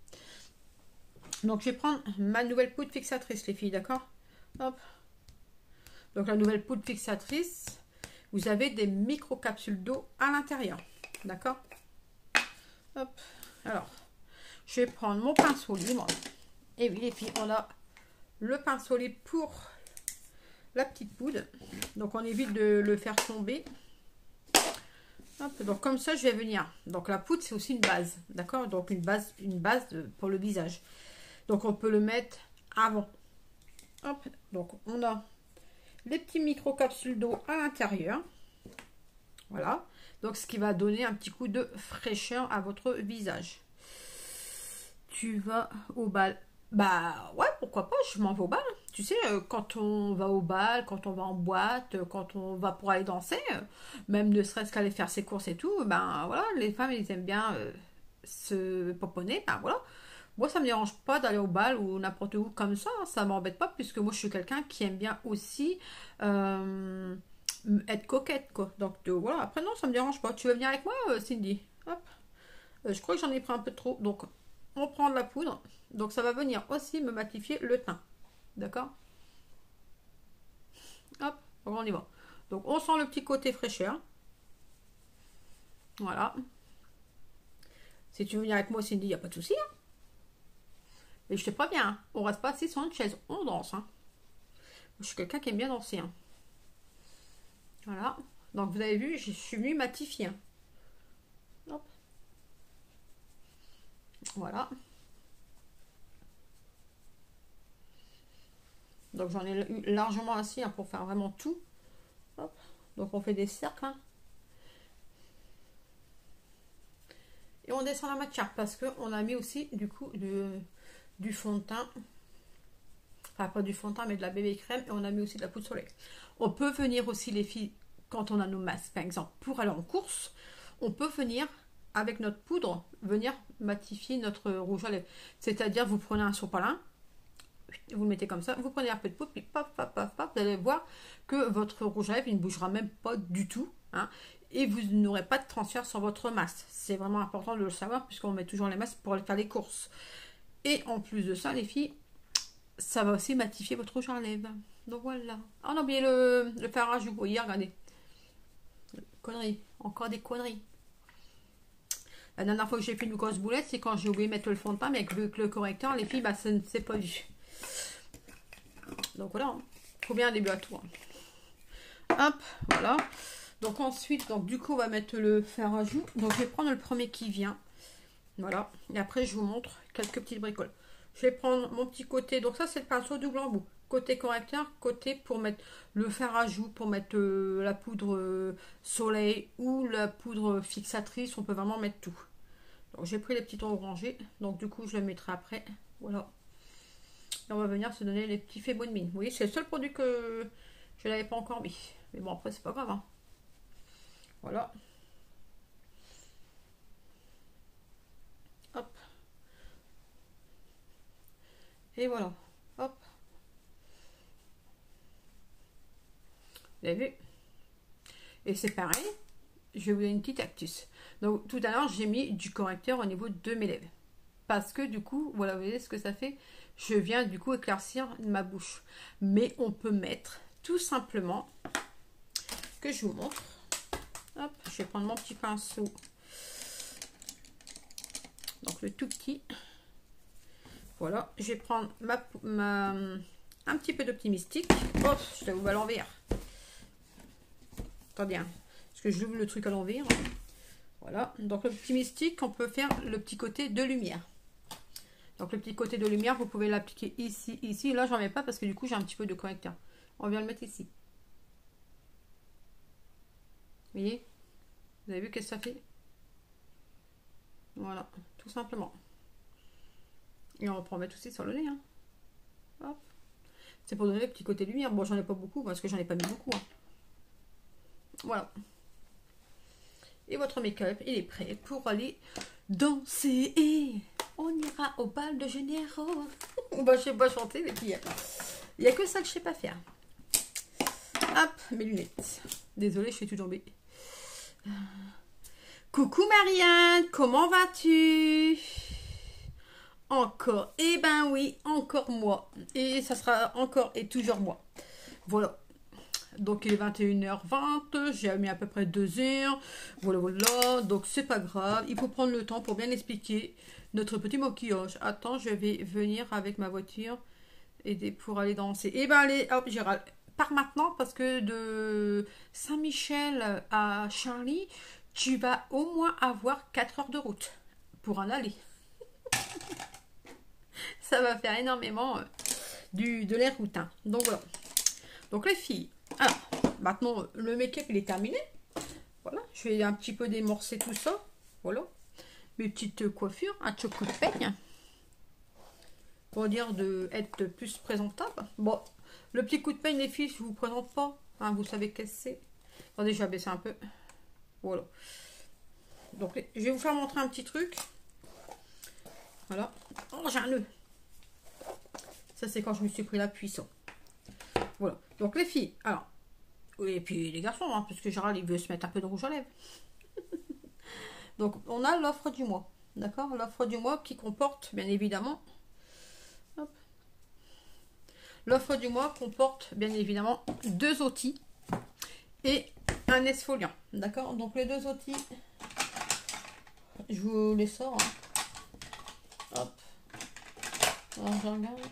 Donc, je vais prendre ma nouvelle poudre fixatrice, les filles. D'accord? Hop. Donc, la nouvelle poudre fixatrice, vous avez des micro-capsules d'eau à l'intérieur. D'accord? Hop. Alors, je vais prendre mon pinceau libre. Et oui, les filles, on a le pinceau libre pour la petite poudre. Donc, on évite de le faire tomber. Hop. Donc, comme ça, je vais venir. Donc, la poudre, c'est aussi une base. D'accord? Donc, une base pour le visage. Donc, on peut le mettre avant. Hop. Donc, on a les petits micro-capsules d'eau à l'intérieur. Voilà. Donc, ce qui va donner un petit coup de fraîcheur à votre visage. Tu vas au bal. Bah ouais, pourquoi pas, je m'en vais au bal. Tu sais, quand on va au bal, quand on va en boîte, quand on va pour aller danser, même ne serait-ce qu'aller faire ses courses et tout, ben voilà, les femmes, elles aiment bien se poponner, ben voilà. Moi, ça me dérange pas d'aller au bal ou n'importe où comme ça m'embête pas, puisque moi, je suis quelqu'un qui aime bien aussi être coquette, quoi. Donc voilà, après non, ça me dérange pas. Tu veux venir avec moi, Cindy? Hop. Je crois que j'en ai pris un peu trop, donc on prend de la poudre. Donc ça va venir aussi me matifier le teint. D'accord? Hop, on y va. Donc on sent le petit côté fraîcheur. Voilà. Si tu veux venir avec moi, Cindy, il n'y a pas de souci. Hein. Mais je te préviens, hein, on reste pas assis sur une chaise, on danse. Hein. Je suis quelqu'un qui aime bien danser. Hein. Voilà. Donc vous avez vu, je suis venue matifier. Hein. Hop. Voilà. Donc j'en ai eu largement assez hein, pour faire vraiment tout. Hop. Donc on fait des cercles. Hein. Et on descend la matière parce qu'on a mis aussi du coup du fond de teint. Enfin pas du fond de teint mais de la bébé crème. Et on a mis aussi de la poudre soleil. On peut venir aussi les filles, quand on a nos masques par exemple, pour aller en course. On peut venir avec notre poudre, venir matifier notre rouge à lèvres. C'est-à-dire vous prenez un sopalin. Vous le mettez comme ça, vous prenez un peu de poudre, puis paf, paf, paf, paf, vous allez voir que votre rouge à lèvres, il ne bougera même pas du tout. Hein, et vous n'aurez pas de transfert sur votre masque. C'est vraiment important de le savoir, puisqu'on met toujours les masques pour aller faire les courses. Et en plus de ça, les filles, ça va aussi matifier votre rouge à lèvres. Donc voilà. Ah, on a oublié le fer à rajout. Vous voyez, regardez. Conneries. Encore des conneries. La dernière fois que j'ai fait une grosse boulette, c'est quand j'ai oublié de mettre le fond de teint, mais avec le correcteur, les filles, bah, ça ne s'est pas vu. Donc voilà, il faut bien un début à tout. Hop, voilà. Donc ensuite, donc du coup, on va mettre le fer à joue. Donc je vais prendre le premier qui vient. Voilà. Et après, je vous montre quelques petites bricoles. Je vais prendre mon petit côté. Donc ça, c'est le pinceau double embout. Côté correcteur, côté pour mettre le fer à joue, pour mettre la poudre soleil ou la poudre fixatrice. On peut vraiment mettre tout. Donc j'ai pris les petits tons orangés. Donc du coup, je le mettrai après. Voilà. Et on va venir se donner les petits faits bonne mine. Vous voyez, c'est le seul produit que je n'avais pas encore mis. Mais bon, après, c'est pas grave. Hein. Voilà. Hop. Et voilà. Hop. Vous avez vu? Et c'est pareil. Je vais vous donner une petite astuce. Donc, tout à l'heure, j'ai mis du correcteur au niveau de mes lèvres. parce que du coup, voilà, vous voyez ce que ça fait. Je viens du coup éclaircir ma bouche. Mais on peut mettre tout simplement, que je vous montre. Hop, je vais prendre mon petit pinceau. Donc le tout petit. Voilà, je vais prendre un petit peu d'optimistique. Oh, je vais vous à l'envers. Attendez, hein, parce que je ouvre le truc à l'envers. Voilà, donc l'optimistique, on peut faire le petit côté de lumière. Donc le petit côté de lumière, vous pouvez l'appliquer ici, ici. Là, j'en mets pas parce que du coup, j'ai un petit peu de correcteur. On vient le mettre ici. Vous voyez? Vous avez vu qu'est-ce que ça fait? Voilà, tout simplement. Et on peut en mettre aussi sur le nez. Hein. Hop. C'est pour donner le petit côté lumière. Bon, j'en ai pas beaucoup parce que j'en ai pas mis beaucoup. Hein. Voilà. Et votre make-up, il est prêt pour aller danser. Et on ira au bal de Généraux. Bah, je sais pas chanter, mais puis il n'y a que ça que je sais pas faire. Hop, mes lunettes. Désolée, je suis tout tombée. Coucou Marianne, comment vas-tu? Encore, eh ben oui, encore moi. Et ça sera encore et toujours moi. Voilà. Donc il est 21h20, j'ai mis à peu près 2 heures. Voilà, voilà. Donc c'est pas grave. Il faut prendre le temps pour bien expliquer notre petit maquillage. Attends, je vais venir avec ma voiture aider pour aller danser. Et ben allez, hop, Gérald. Par maintenant parce que de Saint-Michel à Charlie, tu vas au moins avoir 4 heures de route pour en aller. Ça va faire énormément de l'air route. Hein. Donc voilà. Donc les filles, alors maintenant le make-up il est terminé. Voilà, je vais un petit peu démorcer tout ça. Voilà, mes petites coiffures, un petit coup de peigne pour dire de être plus présentable. Bon, le petit coup de peigne les filles, je vous présente pas. Hein, vous savez qu'est-ce que c'est. Attendez, je vais abaisser un peu. Voilà. Donc je vais vous faire montrer un petit truc. Voilà. Oh, j'ai un nœud. Ça, c'est quand je me suis pris la puissance. Voilà. Donc, les filles, alors, et puis les garçons, hein, parce que Gérald, il veut se mettre un peu de rouge à lèvres. Donc, on a l'offre du mois. D'accord? L'offre du mois qui comporte, bien évidemment, l'offre du mois comporte, bien évidemment, 2 outils et un exfoliant. D'accord? Donc, les 2 outils, je vous les sors. Hein. Hop.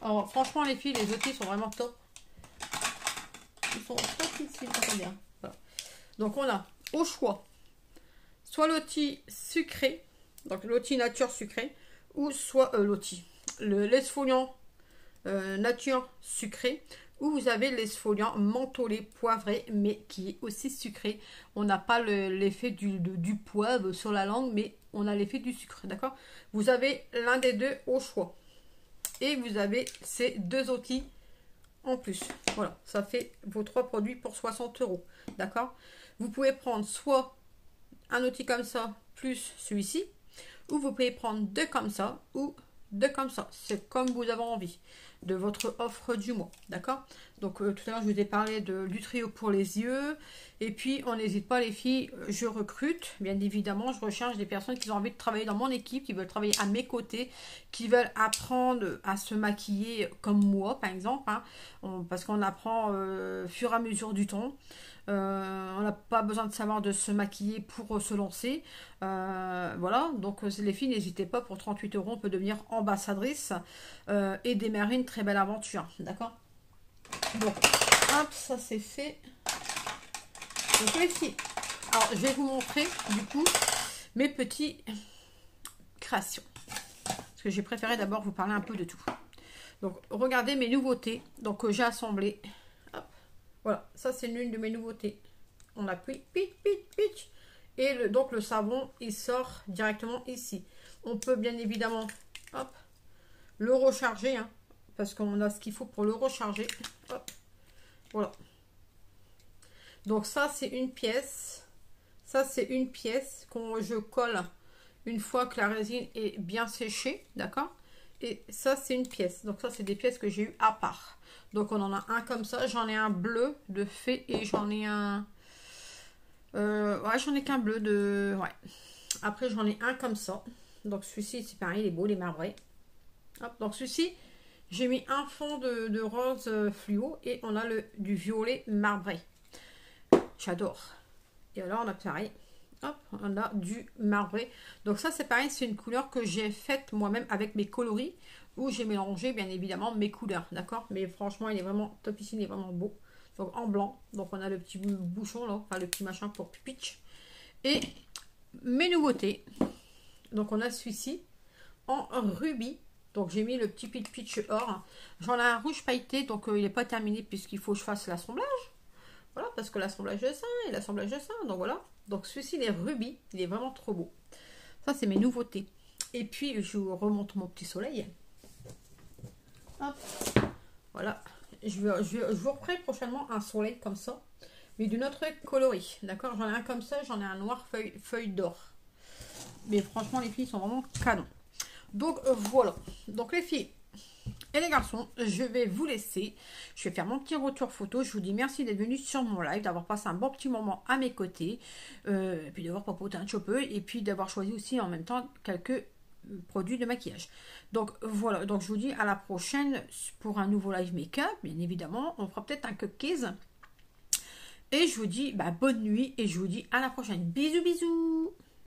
Alors, franchement, les filles, les outils sont vraiment top. Ils sont topissimes, très bien. Voilà. Donc, on a au choix soit l'outil sucré, donc l'outil nature sucré, ou soit l'exfoliant nature sucré, ou vous avez l'exfoliant mentholé poivré, mais qui est aussi sucré. On n'a pas l'effet du poivre sur la langue, mais on a l'effet du sucre. D'accord? Vous avez l'un des deux au choix. Et vous avez ces 2 outils en plus. Voilà, ça fait vos 3 produits pour 60 €. D'accord? Vous pouvez prendre soit un outil comme ça, plus celui-ci, ou vous pouvez prendre 2 comme ça, ou 2 comme ça. C'est comme vous avez envie de votre offre du mois. D'accord? Donc, tout à l'heure, je vous ai parlé du trio pour les yeux. Et puis, on n'hésite pas, les filles, je recrute. Bien évidemment, je recherche des personnes qui ont envie de travailler dans mon équipe, qui veulent travailler à mes côtés, qui veulent apprendre à se maquiller comme moi, par exemple. Hein, parce qu'on apprend au fur et à mesure du temps. On n'a pas besoin de savoir de se maquiller pour se lancer. Voilà, donc les filles, n'hésitez pas, pour 38 €, on peut devenir ambassadrice et démarrer une très belle aventure. D'accord? Donc, hop, ça c'est fait. Donc les filles, alors je vais vous montrer du coup mes petites créations. Parce que j'ai préféré d'abord vous parler un peu de tout. Donc, regardez mes nouveautés. Donc, j'ai assemblé. Hop. Voilà, ça c'est l'une de mes nouveautés. On appuie, pic, pic, pic. Et donc le savon, il sort directement ici. On peut bien évidemment, hop, le recharger, hein, parce qu'on a ce qu'il faut pour le recharger. Hop, voilà. Donc ça, c'est une pièce. Ça, c'est une pièce que je colle une fois que la résine est bien séchée, d'accord? Et ça, c'est une pièce. Donc ça, c'est des pièces que j'ai eu à part. Donc on en a un comme ça. J'en ai un bleu de fée et j'en ai un... ouais, j'en ai qu'un bleu de... Ouais. Après, j'en ai un comme ça. Donc celui-ci, c'est pareil, il est beau, il est marbré. Hop, donc celui-ci, j'ai mis un fond de rose fluo et on a du violet marbré. J'adore. Et alors, on a pareil. Hop, on a du marbré. Donc ça, c'est pareil, c'est une couleur que j'ai faite moi-même avec mes coloris, où j'ai mélangé, bien évidemment, mes couleurs, d'accord? Mais franchement, il est vraiment top ici, il est vraiment beau. Donc en blanc, donc on a le petit bouchon là, enfin le petit machin pour pitch. Et mes nouveautés, donc on a celui-ci en rubis. Donc j'ai mis le petit pitch or. J'en ai un rouge pailleté, donc il n'est pas terminé puisqu'il faut que je fasse l'assemblage. Voilà, parce que l'assemblage de ça et l'assemblage de ça, donc voilà. Donc celui-ci, il est rubis, il est vraiment trop beau. Ça, c'est mes nouveautés. Et puis, je vous remonte mon petit soleil. Hop, voilà. Je vous referai prochainement un soleil comme ça, mais d'une autre coloris. D'accord, j'en ai un comme ça, j'en ai un noir feuille d'or. Mais franchement, les filles sont vraiment canon. Donc, voilà. Donc, les filles et les garçons, je vais vous laisser. Je vais faire mon petit retour photo. Je vous dis merci d'être venus sur mon live, d'avoir passé un bon petit moment à mes côtés, et puis d'avoir papoté un petit peu, et puis d'avoir choisi aussi en même temps quelques produits de maquillage. Donc voilà, donc je vous dis à la prochaine pour un nouveau live make-up, bien évidemment. On fera peut-être un cupcake. Et je vous dis bonne nuit et je vous dis à la prochaine. Bisous bisous.